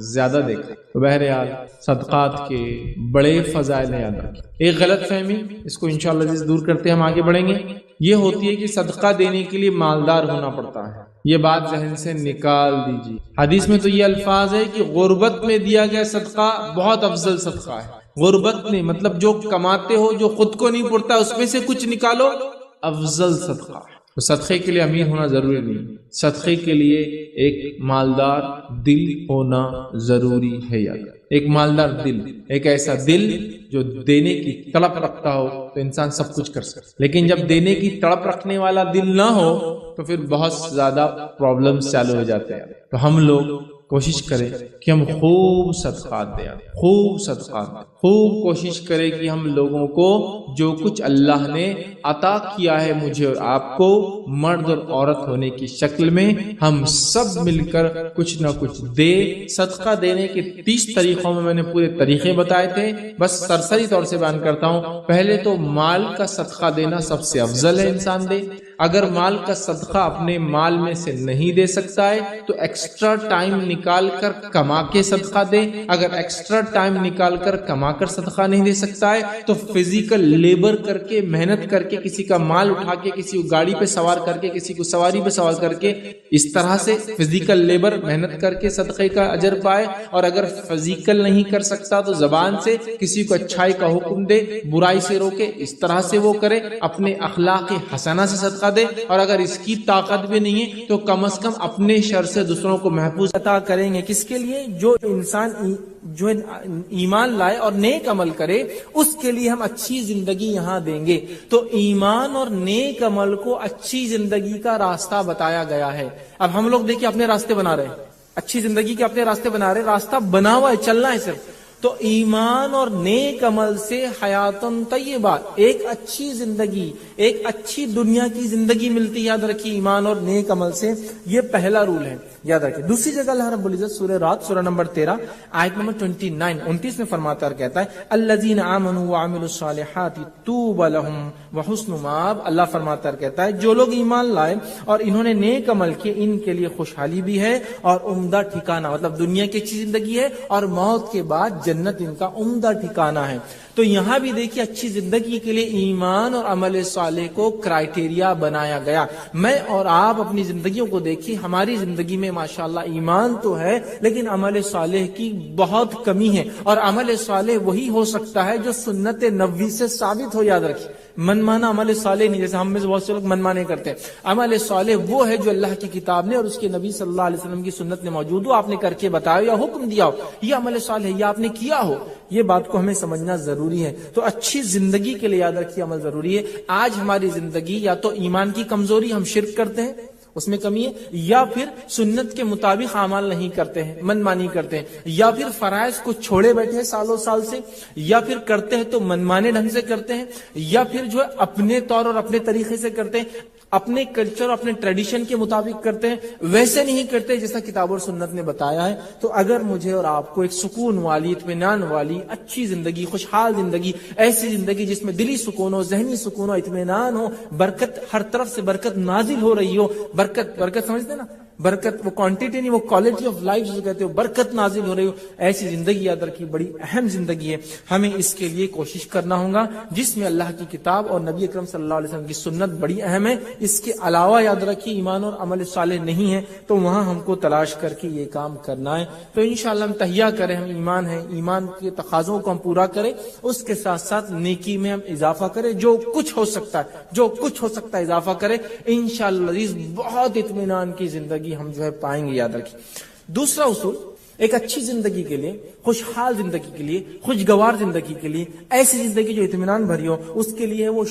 زیادہ دیکھا. تو بہرحال صدقات کے بڑے فضائل یاد رکھیں. ایک غلط فہمی، اس کو انشاءاللہ جس دور کرتے ہم آگے بڑھیں گے، یہ ہوتی ہے کہ صدقہ دینے کے لیے مالدار ہونا پڑتا ہے. یہ بات ذہن سے نکال دیجیے. حدیث میں تو یہ الفاظ ہے کہ غربت میں دیا گیا صدقہ بہت افضل صدقہ ہے. غربت میں مطلب جو کماتے ہو، جو خود کو نہیں پڑتا، اس میں سے کچھ نکالو، افضل صدقہ ہے. تو صدقے کے لیے امیر ہونا ضروری نہیں، صدقے کے لیے ایک مالدار دل ہونا ضروری ہے. یاد ایک مالدار دل، ایک ایسا دل جو دینے کی تڑپ رکھتا ہو تو انسان سب کچھ کر سکتا. لیکن جب دینے کی تڑپ رکھنے والا دل نہ ہو تو پھر بہت زیادہ پرابلمز چالو ہو جاتے ہیں. تو ہم لوگ کوشش کریں کہ ہم خوب صدقات دیں، خوب صدقات دیں، خوب کوشش کریں کہ ہم لوگوں کو جو کچھ اللہ نے عطا کیا ہے مجھے اور آپ کو مرد اور عورت ہونے کی شکل میں، ہم سب مل کر کچھ نہ کچھ دے. صدقہ دینے کے 30 طریقوں میں نے پورے طریقے بتائے تھے، بس سرسری طور سے بیان کرتا ہوں. پہلے تو مال کا صدقہ دینا سب سے افضل ہے، انسان دے. اگر مال کا صدقہ اپنے مال میں سے نہیں دے سکتا ہے تو ایکسٹرا ٹائم نکال کر کما کے صدقہ دے. اگر ایکسٹرا ٹائم نکال کر کما کر صدقہ نہیں دے سکتا ہے تو فزیکل لیبر کر کے، محنت کر کے، کسی کا مال اٹھا کے، کسی کو گاڑی پہ سوار کر کے، کسی کو سواری پہ سوار کر کے، اس طرح سے فزیکل لیبر محنت کر کے صدقے کا اجر پائے. اور اگر فزیکل نہیں کر سکتا تو زبان سے کسی کو اچھائی کا حکم دے، برائی سے روکے، اس طرح سے وہ کرے، اپنے اخلاق حسنہ سے صدقہ دے. اور اگر اس کی طاقت بھی نہیں ہے تو کم از کم اپنے شر سے دوسروں کو محفوظ عطا کریں گے. کس کے لیے؟ جو انسان جو ایمان لائے اور نیک عمل کرے، اس کے لیے ہم اچھی زندگی یہاں دیں گے. تو ایمان اور نیک عمل کو اچھی زندگی کا راستہ بتایا گیا ہے. اب ہم لوگ دیکھیں اپنے راستے بنا رہے ہیں، اچھی زندگی کے اپنے راستے بنا رہے ہیں، راستہ بنا ہوا ہے، چلنا ہے صرف. تو ایمان اور نیک عمل سے حیاتن طیبہ، ایک اچھی زندگی، ایک اچھی دنیا کی زندگی ملتی ہے، یاد رکھیے ایمان اور نیک عمل سے، یہ پہلا رول ہے، یاد رکھیے۔ دوسری جگہ اللہ رب العزت سورہ رات سورہ نمبر 13 آیت نمبر 29 میں فرماتا ہے، کہتا ہے الذین آمنوا وعملوا الصالحات طوبی لہم وحسن مآب۔ اللہ فرماتا ہے، کہتا ہے جو لوگ ایمان لائے اور انہوں نے نیک عمل کیے ان کے لیے خوشحالی بھی ہے اور عمدہ ٹھکانہ، مطلب دنیا کی اچھی زندگی ہے اور موت کے بعد جنت ان کا عمدہ ٹھکانہ ہے۔ تو یہاں بھی دیکھیے اچھی زندگی کے لیے ایمان اور عمل صالح کو کرائیٹیریا بنایا گیا۔ میں اور آپ اپنی زندگیوں کو دیکھیے، ہماری زندگی میں ماشاءاللہ ایمان تو ہے لیکن عمل صالح کی بہت کمی ہے، اور عمل صالح وہی ہو سکتا ہے جو سنت نبوی سے ثابت ہو، یاد رکھیے۔ من مانا عمل صالح نہیں، جیسے ہم میں سے بہت سے لوگ من مانے کرتے ہیں۔ عمل صالح وہ ہے جو اللہ کی کتاب نے اور اس کے نبی صلی اللہ علیہ وسلم کی سنت میں موجود ہو، آپ نے کر کے بتایا یا حکم دیا ہو، یہ عمل صالح ہے، یہ آپ نے کیا ہو۔ یہ بات کو ہمیں سمجھنا ضروری ہے۔ تو اچھی زندگی کے لیے یاد رکھیے عمل ضروری ہے۔ آج ہماری زندگی یا تو ایمان کی کمزوری، ہم شرک کرتے ہیں اس میں کمی ہے، یا پھر سنت کے مطابق اعمال نہیں کرتے ہیں، من مانی کرتے ہیں، یا پھر فرائض کو چھوڑے بیٹھے ہیں سالوں سال سے، یا پھر کرتے ہیں تو من مانے ڈھنگ سے کرتے ہیں، یا پھر جو ہے اپنے طور اور اپنے طریقے سے کرتے ہیں، اپنے کلچر اور اپنے ٹریڈیشن کے مطابق کرتے ہیں، ویسے نہیں کرتے جیسا کتاب اور سنت نے بتایا ہے۔ تو اگر مجھے اور آپ کو ایک سکون والی، اطمینان والی، اچھی زندگی، خوشحال زندگی، ایسی زندگی جس میں دلی سکون ہو، ذہنی سکون ہو، اطمینان ہو، برکت ہر طرف سے برکت نازل ہو رہی ہو، برکت سمجھتے ہیں نا، برکت وہ کوانٹٹی نہیں، وہ کوالٹی آف لائف جو کہتے ہو، برکت نازل ہو رہی ہو، ایسی زندگی یاد رکھیے بڑی اہم زندگی ہے۔ ہمیں اس کے لیے کوشش کرنا ہوگا جس میں اللہ کی کتاب اور نبی اکرم صلی اللہ علیہ وسلم کی سنت بڑی اہم ہے۔ اس کے علاوہ یاد رکھیے ایمان اور عمل صالح نہیں ہے، تو وہاں ہم کو تلاش کر کے یہ کام کرنا ہے۔ تو انشاءاللہ ہم تہیہ کریں، ہم ایمان ہیں، ایمان کے تقاضوں کو ہم پورا کریں، اس کے ساتھ ساتھ نیکی میں ہم اضافہ کریں، جو کچھ ہو سکتا ہے اضافہ کریں، انشاءاللہ عزیز بہت اطمینان کی زندگی ہم جو ہے پائیں گے، یاد رکھیے۔ دوسرا اصول ایک اچھی زندگی کے لیے، خوشحال زندگی کے لیے، خوشگوار زندگی کے لیے، ایسی زندگی جو اطمینان بھری ہو، اس کے لیے ہے وہ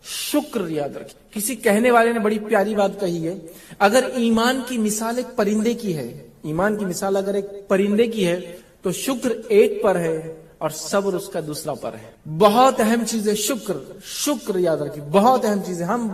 شکر یاد رکھیں۔ کسی کہنے والے نے بڑی پیاری بات کہی ہے، اگر ایمان کی مثال ایک پرندے کی ہے، ایمان کی مثال اگر ایک پرندے کی ہے تو شکر ایک پر ہے اور صبر اس کا دوسرا پر ہے۔ بہت اہم چیز ہے شکر یاد رکھیں، بہت اہم چیز ہے۔ ہم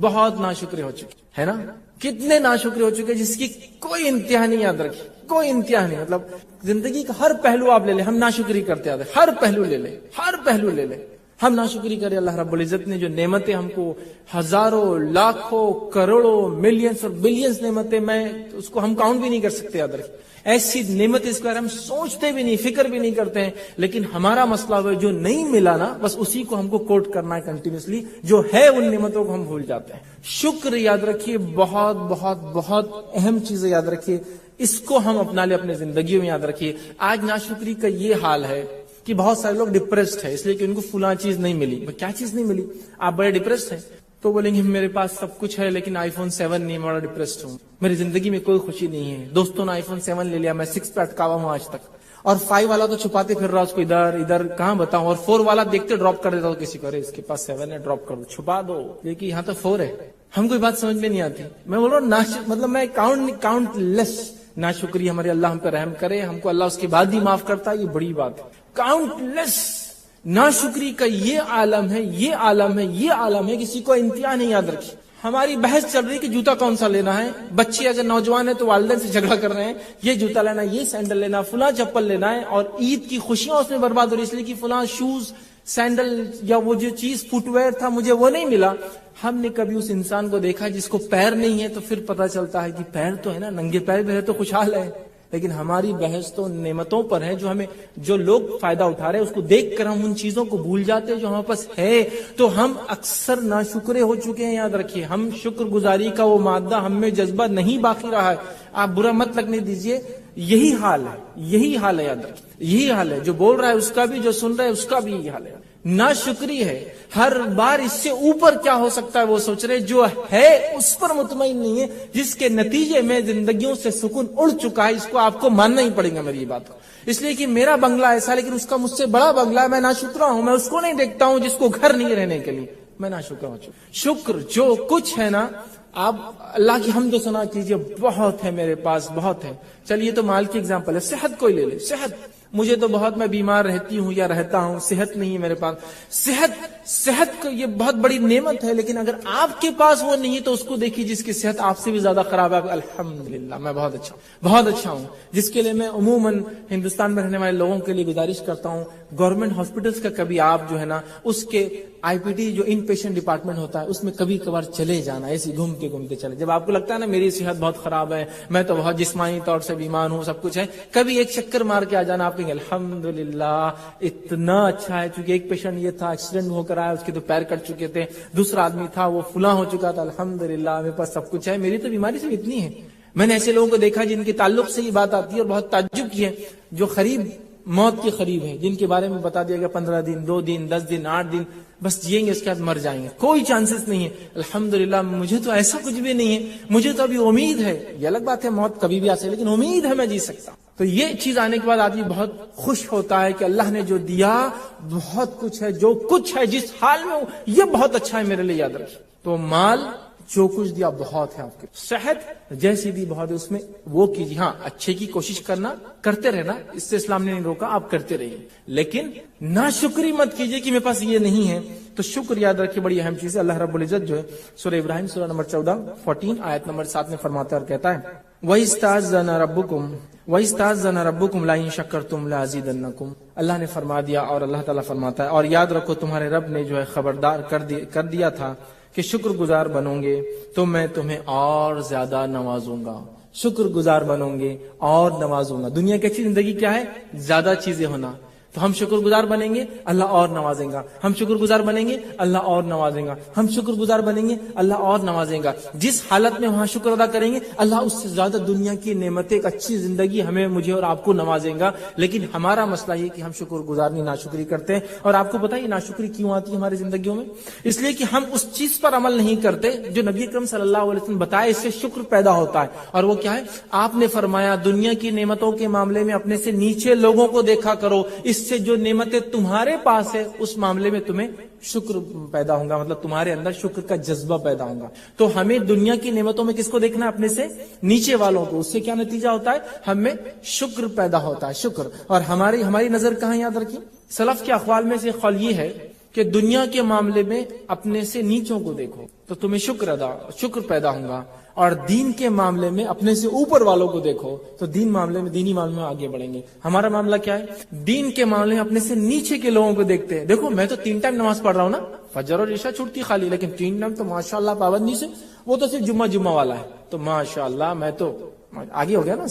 بہت ناشکرے ہو چکے ہے نا، کتنے ناشکرے ہو چکے جس کی کوئی انتہا نہیں، یاد رکھیں کوئی انتہا نہیں۔ مطلب زندگی کا ہر پہلو آپ لے لیں، ہم ناشکری کرتے آتے، ہر پہلو لے لیں ہم ناشکری کریں۔ اللہ رب العزت نے جو نعمتیں ہم کو ہزاروں، لاکھوں، کروڑوں، ملینز اور بلینز نعمتیں، میں اس کو ہم کاؤنٹ بھی نہیں کر سکتے، یاد رکھیں ایسی نعمت، اس کے بارے ہم سوچتے بھی نہیں، فکر بھی نہیں کرتے ہیں۔ لیکن ہمارا مسئلہ وہ جو نہیں ملا نا، بس اسی کو ہم کو کوٹ کرنا ہے کنٹینیوسلی، جو ہے ان نعمتوں کو ہم بھول جاتے ہیں۔ شکر یاد رکھیے بہت اہم چیز ہے، یاد رکھیے اس کو ہم اپنا لے اپنے زندگیوں میں، یاد رکھیے۔ آج ناشکری کا یہ حال ہے کہ بہت سارے لوگ ڈپریسڈ ہیں، اس لیے کہ ان کو فلاں چیز نہیں ملی۔ کیا چیز نہیں ملی؟ آپ بڑے ڈپریسڈ ہیں تو بولیں گے میرے پاس سب کچھ ہے لیکن آئی فون 7 نہیں، میں بڑا ڈپریسڈ ہوں، میری زندگی میں کوئی خوشی نہیں ہے، دوستوں نے آئی فون 7 لے لیا، میں 6 پہ اٹکاوا ہوں آج تک، اور 5 والا تو چھپاتے پھر رہا اس کو ادھر کہاں بتاؤں، اور 4 والا دیکھتے ڈراپ کر دیتا ہوں کسی کو، اس کے پاس 7 ہے ڈراپ کر دو، چھپا دو، لیکن یہاں تو 4 ہے۔ ہم کو بات سمجھ میں نہیں آتی۔ میں بول رہا ہوں مطلب میں کاؤنٹ لیس ناشکری، ہمارے اللہ ہم پہ رحم کرے، ہم کو اللہ اس کے بعد ہی معاف کرتا ہے، یہ بڑی بات ہے۔ کاؤنٹ لیس ناشکری کا یہ عالم ہے، کسی کو انتہا نہیں، یاد رکھیے۔ ہماری بحث چل رہی کہ جوتا کون سا لینا ہے، بچے اگر نوجوان ہیں تو والدین سے جھگڑا کر رہے ہیں، یہ جوتا لینا، یہ سینڈل لینا، فلاں چپل لینا ہے، اور عید کی خوشیاں اس میں برباد ہو رہی اس لیے کہ فلاں شوز، سینڈل یا وہ جو چیز فٹ ویئر تھا مجھے وہ نہیں ملا۔ ہم نے کبھی اس انسان کو دیکھا جس کو پیر نہیں ہے، تو پھر پتا چلتا ہے کہ پیر تو ہے نا، ننگے پیر بھی ہے تو خوشحال ہے۔ لیکن ہماری بحث تو نعمتوں پر ہے، جو لوگ فائدہ اٹھا رہے ہیں اس کو دیکھ کر ہم ان چیزوں کو بھول جاتے ہیں جو ہمارے پاس ہے، تو ہم اکثر ناشکرے ہو چکے ہیں، یاد رکھیے۔ ہم شکر گزاری کا وہ مادہ ہم میں جذبہ نہیں باقی رہا ہے۔ آپ برا مت لگنے دیجئے، یہی حال ہے، یاد رکھیے، یہی حال ہے، جو بول رہا ہے اس کا بھی، جو سن رہا ہے اس کا بھی یہی حال ہے۔ ناشکری ہے، ہر بار اس سے اوپر کیا ہو سکتا ہے وہ سوچ رہے، جو ہے اس پر مطمئن نہیں ہے، جس کے نتیجے میں زندگیوں سے سکون اڑ چکا ہے۔ اس کو آپ کو ماننا ہی پڑے گا میری یہ بات کو، اس لیے کہ میرا بنگلہ ایسا لیکن اس کا مجھ سے بڑا بنگلہ ہے، میں ناشکرا ہوں، میں اس کو نہیں دیکھتا ہوں جس کو گھر نہیں رہنے کے لیے، میں ناشکرا ہوں۔ شکر جو کچھ ہے نا آپ اللہ کی حمد و ثنا کیجئے، بہت ہے میرے پاس، بہت ہے. چلیے تو مال کی اگزامپل ہے، صحت کوئی لے لے. صحت، مجھے تو بہت، میں بیمار رہتی ہوں یا رہتا ہوں، صحت نہیں ہے میرے پاس. صحت کو یہ بہت بڑی نعمت ہے، لیکن اگر آپ کے پاس وہ نہیں ہے تو اس کو دیکھیے جس کی صحت آپ سے بھی زیادہ خراب ہے. الحمدللہ میں بہت اچھا ہوں. جس کے لیے میں عموماً ہندوستان میں رہنے والے لوگوں کے لیے گزارش کرتا ہوں، گورنمنٹ ہاسپٹلس کا کبھی آپ جو ہے نا اس کے آئی پی ٹی جو ان پیشنٹ ڈپارٹمنٹ ہوتا ہے اس میں کبھی کبھار چلے جانا، ایسے گھومتے چلے. جب آپ کو لگتا ہے نا میری صحت بہت خراب ہے، میں تو بہت جسمانی طور سے بیمار ہوں، سب کچھ ہے، کبھی ایک چکر مار کے آ جانا. آپ کہیں الحمدللہ اتنا اچھا ہے. چونکہ ایک پیشنٹ یہ تھا ایکسیڈنٹ ہو کر آیا، اس کے تو پیر کٹ چکے تھے، دوسرا آدمی تھا وہ فلاں ہو چکا تھا. الحمدللہ میرے پاس سب کچھ ہے، میری تو بیماری صرف اتنی ہے. میں نے ایسے لوگوں کو دیکھا جن کے تعلق سے یہ بات آتی ہے اور بہت تعجب کی ہے، جو موت کے قریب ہے، جن کے بارے میں بتا دیا گیا 15 دن 2 دن 10 دن 8 دن بس جئیں گے، اس کے بعد مر جائیں گے، کوئی چانسز نہیں ہے. الحمدللہ مجھے تو ایسا کچھ بھی نہیں ہے، مجھے تو ابھی امید ہے. یہ الگ بات ہے موت کبھی بھی آ سکے، لیکن امید ہے میں جی سکتا ہوں. تو یہ چیز آنے کے بعد آدمی بہت خوش ہوتا ہے کہ اللہ نے جو دیا بہت کچھ ہے، جو کچھ ہے جس حال میں یہ بہت اچھا ہے میرے لیے، یاد رکھیے. تو مال جو کچھ دیا بہت ہے آپ کے، صحت جیسی دی بہت ہے، اس میں وہ کیجیے. ہاں اچھے کی کوشش کرنا، کرتے رہنا، اس سے اسلام نے نہیں روکا، آپ کرتے رہیے، لیکن ناشکری مت کیجیے کہ میرے پاس یہ نہیں ہے. تو شکر یاد رکھیے بڑی اہم چیز ہے. اللہ رب العزت جو ہے سورہ ابراہیم سورہ نمبر 14 آیت نمبر 7 میں فرماتا ہے اور کہتا ہے وَإِسْتَأْذَنَ رَبُّكُمْ لَئِن شَكَرْتُمْ لَأَزِيدَنَّكُمْ. اللہ نے فرما دیا اور اللہ تعالیٰ فرماتا ہے، اور یاد رکھو تمہارے رب نے جو ہے خبردار کر دیا تھا کہ شکر گزار بنو گے تو میں تمہیں اور زیادہ نوازوں گا. شکر گزار بنو گے اور نوازوں گا. دنیا کی اچھی زندگی کیا ہے؟ زیادہ چیزیں ہونا. تو ہم شکر گزار بنیں گے، اللہ اور نوازیں گا. ہم شکر گزار بنیں گے، اللہ اور نوازیں گا. ہم شکر گزار بنیں گے، اللہ اور نوازیں گا. جس حالت میں وہاں شکر ادا کریں گے، اللہ اس سے زیادہ دنیا کی نعمتیں، ایک اچھی زندگی ہمیں، مجھے اور آپ کو نوازیں گا. لیکن ہمارا مسئلہ یہ کہ ہم شکر گزار نہیں، ناشکری کرتے ہیں. اور آپ کو پتہ ہے یہ ناشکری کیوں آتی ہے ہماری زندگیوں میں؟ اس لیے کہ ہم اس چیز پر عمل نہیں کرتے جو نبی اکرم صلی اللہ علیہ وسلم بتائے، اس سے شکر پیدا ہوتا ہے. اور وہ کیا ہے؟ آپ نے فرمایا دنیا کی نعمتوں کے معاملے میں اپنے سے نیچے لوگوں کو دیکھا کرو، اس سے جو نعمتیں تمہارے پاس ہے اس معاملے میں تمہیں شکر پیدا ہوگا، مطلب تمہارے اندر شکر کا جذبہ پیدا ہوگا. تو ہمیں دنیا کی نعمتوں میں کس کو دیکھنا ہے؟ اپنے سے نیچے والوں کو. اس سے کیا نتیجہ ہوتا ہے؟ ہم میں شکر پیدا ہوتا ہے، شکر. اور ہماری نظر کہاں؟ یاد رکھیے سلف کے اقوال میں سے قول یہ ہے کہ دنیا کے معاملے میں اپنے سے نیچوں کو دیکھو تو تمہیں شکر پیدا ہوگا. اور دین کے معاملے میں اپنے سے اوپر والوں کو دیکھو تو دینی معاملے میں آگے بڑھیں گے. ہمارا معاملہ کیا ہے؟ دین کے معاملے میں اپنے سے نیچے کے لوگوں کو دیکھتے ہیں. دیکھو میں تو 3 ٹائم نماز پڑھ رہا ہوں نا، فجر اور عشاء چھوٹتی خالی، لیکن 3 ٹائم تو ماشاءاللہ پابندی سے، وہ تو صرف جمعہ والا ہے تو ماشاءاللہ میں تو آگے ہو گیا نا.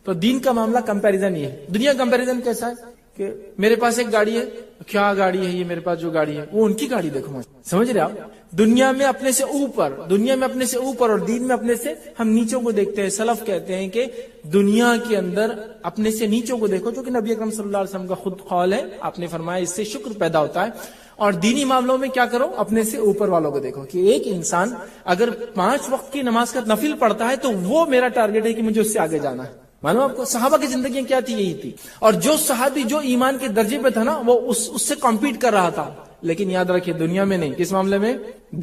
تو دین کا معاملہ کمپیریزن یہ ہے. دنیا کمپیریزن کیسا ہے کہ میرے پاس ایک گاڑی ہے، کیا گاڑی ہے یہ؟ میرے پاس جو گاڑی ہے وہ ان کی گاڑی دیکھو. سمجھ رہے آپ؟ دنیا میں اپنے سے اوپر اور دین میں اپنے سے ہم نیچوں کو دیکھتے ہیں. سلف کہتے ہیں کہ دنیا کے اندر اپنے سے نیچوں کو دیکھو، جو کہ نبی اکرم صلی اللہ علیہ وسلم کا خود قول ہے. آپ نے فرمایا اس سے شکر پیدا ہوتا ہے. اور دینی معاملوں میں کیا کرو؟ اپنے سے اوپر والوں کو دیکھو. کہ ایک انسان اگر 5 وقت کی نماز کا نفل پڑھتا ہے تو وہ میرا ٹارگیٹ ہے کہ مجھے اس سے آگے جانا ہے. معلوم آپ کو صحابہ کی زندگی کیا تھی؟ یہی تھی. اور جو صحابی جو ایمان کے درجے پہ تھا نا وہ اس سے کمپیٹ کر رہا تھا. لیکن یاد رکھیے دنیا میں نہیں، کس معاملے میں؟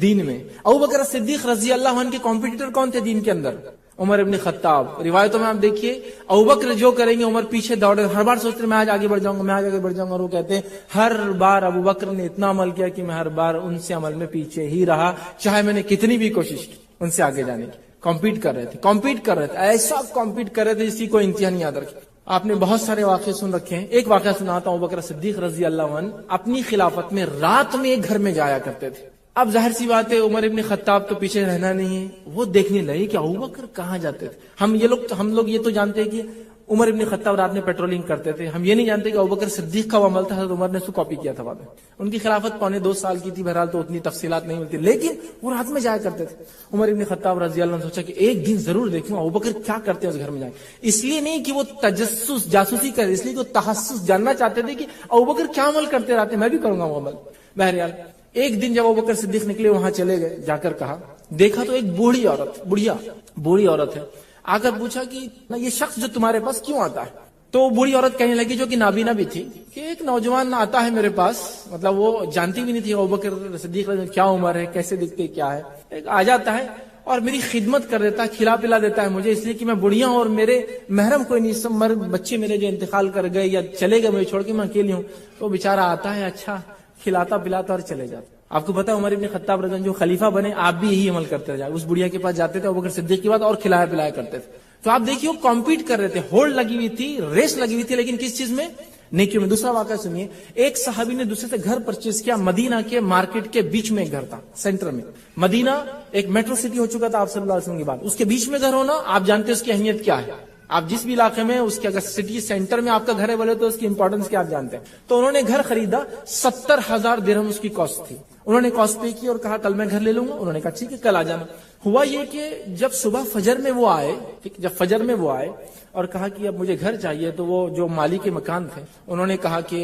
دین میں. ابوبکر صدیق رضی اللہ عنہ کے کمپیٹیٹر کون تھے دین کے اندر؟ عمر ابن خطاب. روایتوں میں آپ دیکھیے ابوبکر جو کریں گے عمر پیچھے دوڑے، ہر بار سوچتے ہیں میں آج آگے بڑھ جاؤں گا، اور وہ کہتے ہیں ہر بار ابوبکر نے اتنا عمل کیا کہ میں ہر بار ان سے عمل میں پیچھے ہی رہا، چاہے میں نے کتنی بھی کوشش کی ان سے آگے جانے کی. کمپیٹ کر رہے تھے، ایسا کمپیٹ کر رہے تھے جس کی کوئی انتہا نہیں. یاد رکھیں آپ نے بہت سارے واقعے سن رکھے ہیں. ایک واقعہ سناتا ہوں. ابوبکر صدیق رضی اللہ عنہ اپنی خلافت میں رات میں ایک گھر میں جایا کرتے تھے. اب ظاہر سی بات ہے عمر ابن خطاب تو پیچھے رہنا نہیں ہے، وہ دیکھنے لگے کہ ابوبکر کہاں جاتے تھے. ہم لوگ یہ تو جانتے ہیں کہ عمر ابن خطاب رات میں پیٹرولنگ کرتے تھے. ہم یہ نہیں جانتے کہ ابوبکر صدیق کا وہ عمل تھا، حضرت عمر نے اس کو کاپی کیا تھا بعد میں. ان کی خلافت 2.25 سال کی تھی، بہرحال تو اتنی تفصیلات نہیں ملتی، لیکن وہ رات میں جایا کرتے تھے. عمر ابن خطاب رضی اللہ عنہ سوچا کہ ایک دن ضرور دیکھوں ابوبکر کیا کرتے ہیں اس گھر میں جائیں. اس لیے نہیں کہ وہ تجسس جاسوسی کرے، اس لیے کہ وہ تحسس جاننا چاہتے تھے کہ ابوبکر کیا عمل کرتے رہتے، میں بھی کروں گا وہ عمل. بہرحال ایک دن جب ابوبکر صدیق نکلے وہاں چلے گئے، جا کر کہا، دیکھا تو ایک بوڑھی عورت ہے. آ کر پوچھا کہ یہ شخص جو تمہارے پاس کیوں آتا ہے؟ تو بوڑھی عورت کہنے لگی جو کہ نابینا بھی تھی کہ ایک نوجوان آتا ہے میرے پاس، مطلب وہ جانتی بھی نہیں تھی ابوبکر صدیق کیا عمر ہے، کیسے دکھتے، کیا ہے. ایک آ جاتا ہے اور میری خدمت کر دیتا ہے, کھلا پلا دیتا ہے مجھے, اس لیے کہ میں بڑھیا ہوں اور میرے محرم کوئی نہیں, سب بچے میرے جو انتقال کر گئے یا چلے گئے مجھے چھوڑ کے, میں اکیلی ہوں. تو بیچارہ آتا ہے, اچھا کھلاتا پلاتا اور چلے جاتا. آپ کو پتا ہے عمر ابن خطاب رضی اللہ عنہ جو خلیفہ بنے, آپ بھی یہی عمل کرتے جائے. اس بڑھیا کے پاس جاتے تھے, ابوبکر صدیق کے بعد, اور کھلایا پلایا کرتے تھے. تو آپ دیکھیے وہ کمپیٹ کر رہے تھے, ہولڈ لگی ہوئی تھی, ریس لگی ہوئی تھی, لیکن کس چیز میں؟ نیکیوں میں. دوسرا واقعہ سنیے, ایک صحابی نے دوسرے سے گھر پرچیز کیا, مدینہ کے مارکیٹ کے بیچ میں ایک گھر تھا, سینٹر میں. مدینہ ایک میٹرو سٹی ہو چکا تھا آپ صلی اللہ علیہ وسلم کے بعد, اس کے بیچ میں گھر ہونا آپ جانتے ہیں اس کی اہمیت کیا ہے. آپ جس بھی علاقے میں اس کے اگر سٹی سینٹر میں آپ کا گھر ہے بولے تو اس کی امپورٹنس کیا آپ جانتے ہیں. تو انہوں نے گھر خریدا, 70,000 درہم اس کی کاسٹ تھی. انہوں نے کاسٹ پے کی اور کہا کل میں گھر لے لوں گا. انہوں نے کہا ٹھیک ہے کل آ جانا. ہوا یہ کہ جب صبح فجر میں وہ آئے, جب فجر میں وہ آئے اور کہا کہ اب مجھے گھر چاہیے, تو وہ جو مالی کے مکان تھے انہوں نے کہا کہ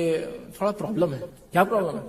تھوڑا پرابلم ہے. کیا پرابلم ہے؟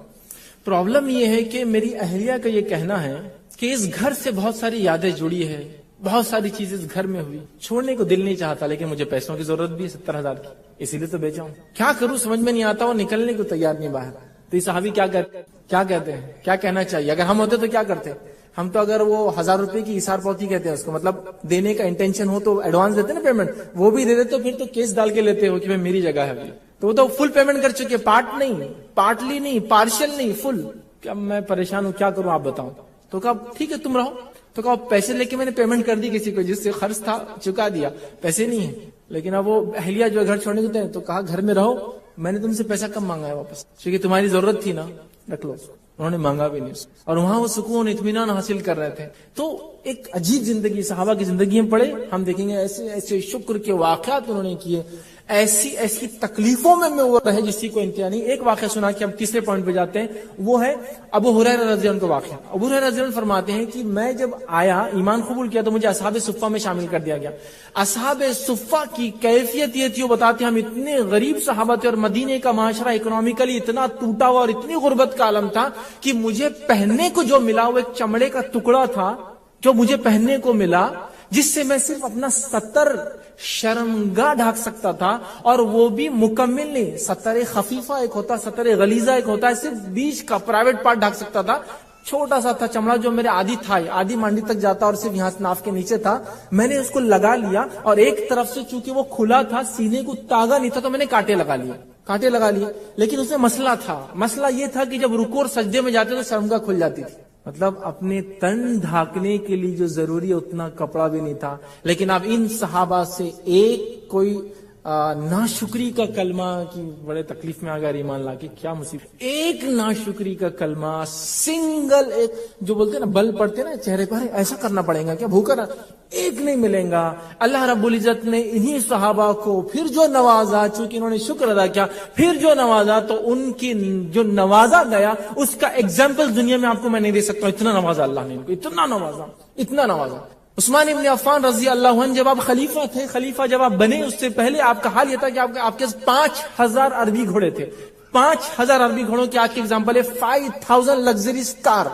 پرابلم یہ ہے کہ میری اہلیہ کا یہ کہنا ہے کہ اس گھر سے بہت ساری یادیں جڑی ہے, بہت ساری چیزیں اس گھر میں ہوئی, چھوڑنے کو دل نہیں چاہتا, لیکن مجھے پیسوں کی ضرورت بھی ہے 70,000 کی, اسی لیے تو بیچا ہوں. کیا کروں سمجھ میں نہیں آتا, وہ نکلنے کو تیار نہیں باہر. تو یہ صحابی کیا کہتے ہیں, کیا کہنا چاہیے؟ اگر ہم ہوتے تو کیا کرتے؟ ہم تو اگر وہ 1,000 روپے کی ایثار پوتی کہتے ہیں اس کو, مطلب دینے کا انٹینشن ہو تو ایڈوانس دیتے نا پیمنٹ, وہ بھی دے دیتے, پھر تو کیس ڈال کے لیتے ہو کہ میں میری جگہ ہے. تو وہ تو فل پیمنٹ کر چکے, پارٹ نہیں, پارٹلی نہیں, پارشل نہیں, فل. کیا میں پریشان ہوں, کیا کروں آپ بتاؤ. تو کہا ٹھیک ہے تم رہو. تو کہا پیسے لے کے میں نے پیمنٹ کر دی کسی کو, جس سے خرچ تھا چکا دیا, پیسے نہیں ہے. لیکن اب وہ اہلیہ جو گھر چھوڑنے کو, تو کہا گھر میں رہو, میں نے تم سے پیسہ کم مانگا ہے واپس, کیونکہ تمہاری ضرورت تھی نا, رکھ لو. انہوں نے مانگا بھی نہیں, اور وہاں وہ سکون اطمینان حاصل کر رہے تھے. تو ایک عجیب زندگی, صحابہ کی زندگی میں پڑھے ہم دیکھیں گے ایسے ایسے شکر کے واقعات انہوں نے کیے, ایسی ایسی تکلیفوں میں وہ رہے جس کی کوئی انتہا نہیں. ایک واقعہ سنا کہ ہم تیسرے پوائنٹ پہ جاتے ہیں, وہ ہے ابو ہریرہ رضی اللہ عنہ کا واقعہ. ابو ہریرہ رضی اللہ عنہ فرماتے ہیں کہ میں جب آیا ایمان قبول کیا تو مجھے اصحاب صفہ میں شامل کر دیا گیا. اصحاب صفہ کی کیفیت یہ تھی, وہ بتاتے ہیں ہم اتنے غریب صحابہ تھے اور مدینے کا معاشرہ اکنامیکلی اتنا ٹوٹا ہوا اور اتنی غربت کا عالم تھا کہ مجھے پہننے کو جو ملا وہ ایک چمڑے کا ٹکڑا تھا جو مجھے پہننے کو ملا, جس سے میں صرف اپنا ستر شرمگاہ ڈھانک سکتا تھا, اور وہ بھی مکمل نہیں. ستر خفیفہ ایک ہوتا, ستر غلیظہ ایک ہوتا ہے, صرف بیچ کا پرائیویٹ پارٹ ڈھانک سکتا تھا. چھوٹا سا تھا چمڑا جو میرے آدھی تھا, آدھی مانڈی تک جاتا اور صرف یہاں ناف کے نیچے تھا. میں نے اس کو لگا لیا اور ایک طرف سے چونکہ وہ کھلا تھا, سینے کو تاگا نہیں تھا, تو میں نے کانٹے لگا لیے. لیکن اس میں مسئلہ تھا. مسئلہ یہ تھا کہ جب رکوع اور سجدے میں جاتے تو شرمگاہ کھل جاتی تھی. مطلب اپنے تن ڈھانکنے کے لیے جو ضروری ہے اتنا کپڑا بھی نہیں تھا. لیکن اب ان صحابہ سے ایک کوئی ناشکری کا کلمہ کی بڑے تکلیف میں آ گیا ایمان لا کے, کیا مصیبت. ایک ناشکری کا کلمہ سنگل, ایک جو بولتے نا بل پڑتے نا چہرے پر, ایسا کرنا پڑے گا کیا, بھوکا رہا, ایک نہیں ملیں گا. اللہ رب العزت نے انہی صحابہ کو پھر جو نوازا, چونکہ انہوں نے شکر ادا کیا, پھر جو نوازا, تو ان کی جو نوازا گیا اس کا ایگزامپل دنیا میں آپ کو میں نہیں دے سکتا. اتنا نوازا اللہ نے ان کو, اتنا نوازا. عثمان ابن عفان رضی اللہ عنہ جب آپ خلیفہ تھے, خلیفہ جب آپ بنے اس سے پہلے آپ کا حال یہ تھا کہ آپ کے 5,000 عربی گھوڑے تھے. 5,000 عربی گھوڑوں کی آج کی ایگزامپل ہے 5,000 لگژری کار,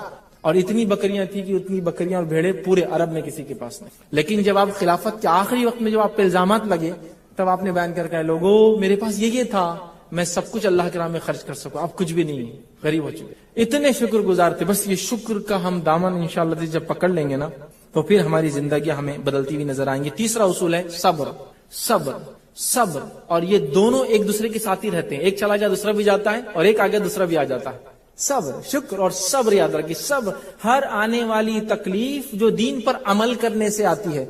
اور اتنی بکریاں تھی کہ اتنی بکریاں اور بھیڑے پورے عرب میں کسی کے پاس نہیں. لیکن جب آپ خلافت کے آخری وقت میں جب آپ پہ الزامات لگے, تب آپ نے بیان کر کے لوگوں میرے پاس یہ تھا, میں سب کچھ اللہ کے راہ میں خرچ کر سکوں, اب کچھ بھی نہیں, غریب ہو چکے. اتنے شکر گزار تھے. بس یہ شکر کا ہم دامن انشاءاللہ جب پکڑ لیں گے نا, تو پھر ہماری زندگی ہمیں بدلتی ہوئی نظر آئیں گی. تیسرا اصول ہے صبر. اور یہ دونوں ایک دوسرے کے ساتھ ہی رہتے ہیں, ایک چلا جائے دوسرا بھی جاتا ہے, اور ایک آگے دوسرا بھی آ جاتا ہے. صبر, شکر اور صبر یاد رکھیے. صبر, ہر آنے والی تکلیف جو دین پر عمل کرنے سے آتی ہے,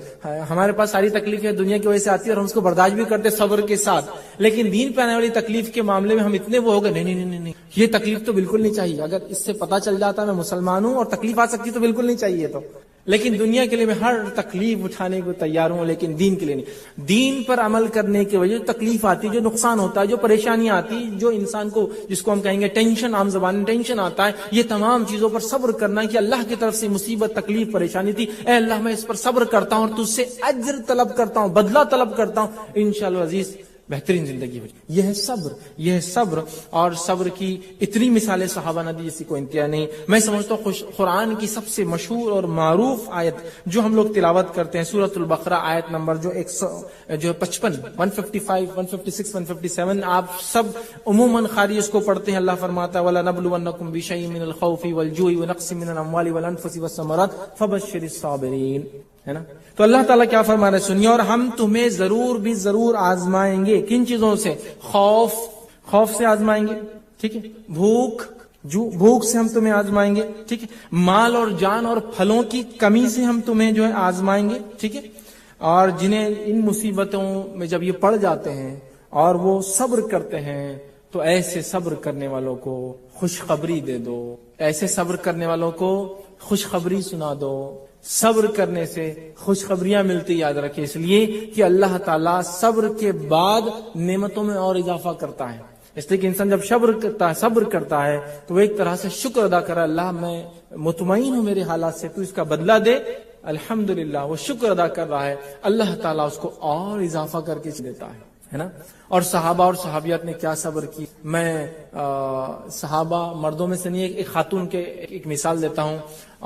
ہمارے پاس ساری تکلیفیں دنیا کی وجہ سے آتی ہے اور ہم اس کو برداشت بھی کرتے صبر کے ساتھ, لیکن دین پہ آنے والی تکلیف کے معاملے میں ہم اتنے وہ ہو گئے نہیں, یہ تکلیف تو بالکل نہیں چاہیے. اگر اس سے پتا چل جاتا میں مسلمان ہوں اور تکلیف آ سکتی تو بالکل نہیں چاہیے. تو لیکن دنیا کے لیے میں ہر تکلیف اٹھانے کو تیار ہوں, لیکن دین کے لیے نہیں. دین پر عمل کرنے کی وجہ تکلیف آتی, جو نقصان ہوتا ہے, جو پریشانیاں آتی, جو انسان کو جس کو ہم کہیں گے ٹینشن, عام زبان میں ٹینشن آتا ہے, یہ تمام چیزوں پر صبر کرنا کہ اللہ کی طرف سے مصیبت, تکلیف, پریشانی تھی, اے اللہ میں اس پر صبر کرتا ہوں اور تجھ سے اجر طلب کرتا ہوں, بدلہ طلب کرتا ہوں. انشاءاللہ عزیز بہترین زندگی یہ ہے صبر، یہ ہے صبر. اور صبر کی اتنی مثالیں صحابہ نے دی جس کی کوئی انتہا نہیں. میں سمجھتا ہوں قرآن کی سب سے مشہور اور معروف آیت جو ہم لوگ تلاوت کرتے ہیں سورۃ البقرہ آیت نمبر جو 55 155 156 157 آپ سب عموماً قاری اس کو پڑھتے ہیں. اللہ فرماتا ہے وَلَنَبْلُوَنَّكُمْ بِشَيْءٍ مِّنَ الْخَوْفِ وَالْجُوعِ وَنَقْصٍ مِّنَ الْأَمْوَالِ وَالْأَنفُسِ وَالثَّمَرَاتِ فَبَشِّرِ الصَّابِرِينَ. ہے نا. تو اللہ تعالیٰ کیا فرما رہے ہیں سنیے. اور ہم تمہیں ضرور آزمائیں گے. کن چیزوں سے؟ خوف سے آزمائیں گے، ٹھیک ہے. بھوک سے ہم تمہیں آزمائیں گے، ٹھیک ہے. مال اور جان اور پھلوں کی کمی سے ہم تمہیں جو ہے آزمائیں گے، ٹھیک ہے. اور جنہیں ان مصیبتوں میں جب یہ پڑ جاتے ہیں اور وہ صبر کرتے ہیں تو ایسے صبر کرنے والوں کو خوشخبری دے دو، ایسے صبر کرنے والوں کو خوشخبری سنا دو. صبر کرنے سے خوشخبریاں ملتی، یاد رکھیں، اس لیے کہ اللہ تعالیٰ صبر کے بعد نعمتوں میں اور اضافہ کرتا ہے. اس لیے کہ انسان جب صبر کرتا ہے تو وہ ایک طرح سے شکر ادا کرے. اللہ میں مطمئن ہوں میرے حالات سے، تو اس کا بدلہ دے. الحمدللہ وہ شکر ادا کر رہا ہے، اللہ تعالیٰ اس کو اور اضافہ کر کے دیتا ہے نا. اور صحابہ اور صحابیات نے کیا صبر کی. میں صحابہ مردوں میں سے نہیں ایک خاتون کے ایک مثال دیتا ہوں،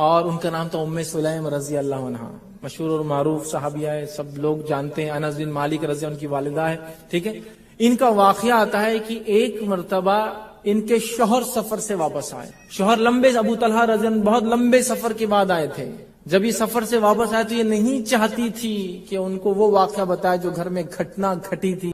اور ان کا نام تھا ام سلیم رضی اللہ عنہا. مشہور اور معروف صحابیہ ہے، سب لوگ جانتے ہیں. انس بن مالک رضی اللہ عنہ کی والدہ ہے، ٹھیک ہے. ان کا واقعہ آتا ہے کہ ایک مرتبہ ان کے شوہر سفر سے واپس آئے. شوہر ابو طلحہ رضی اللہ عنہ بہت لمبے سفر کے بعد آئے تھے. جب یہ سفر سے واپس آئے تو یہ نہیں چاہتی تھی کہ ان کو وہ واقعہ بتائے جو گھر میں گھٹنا گھٹی تھی.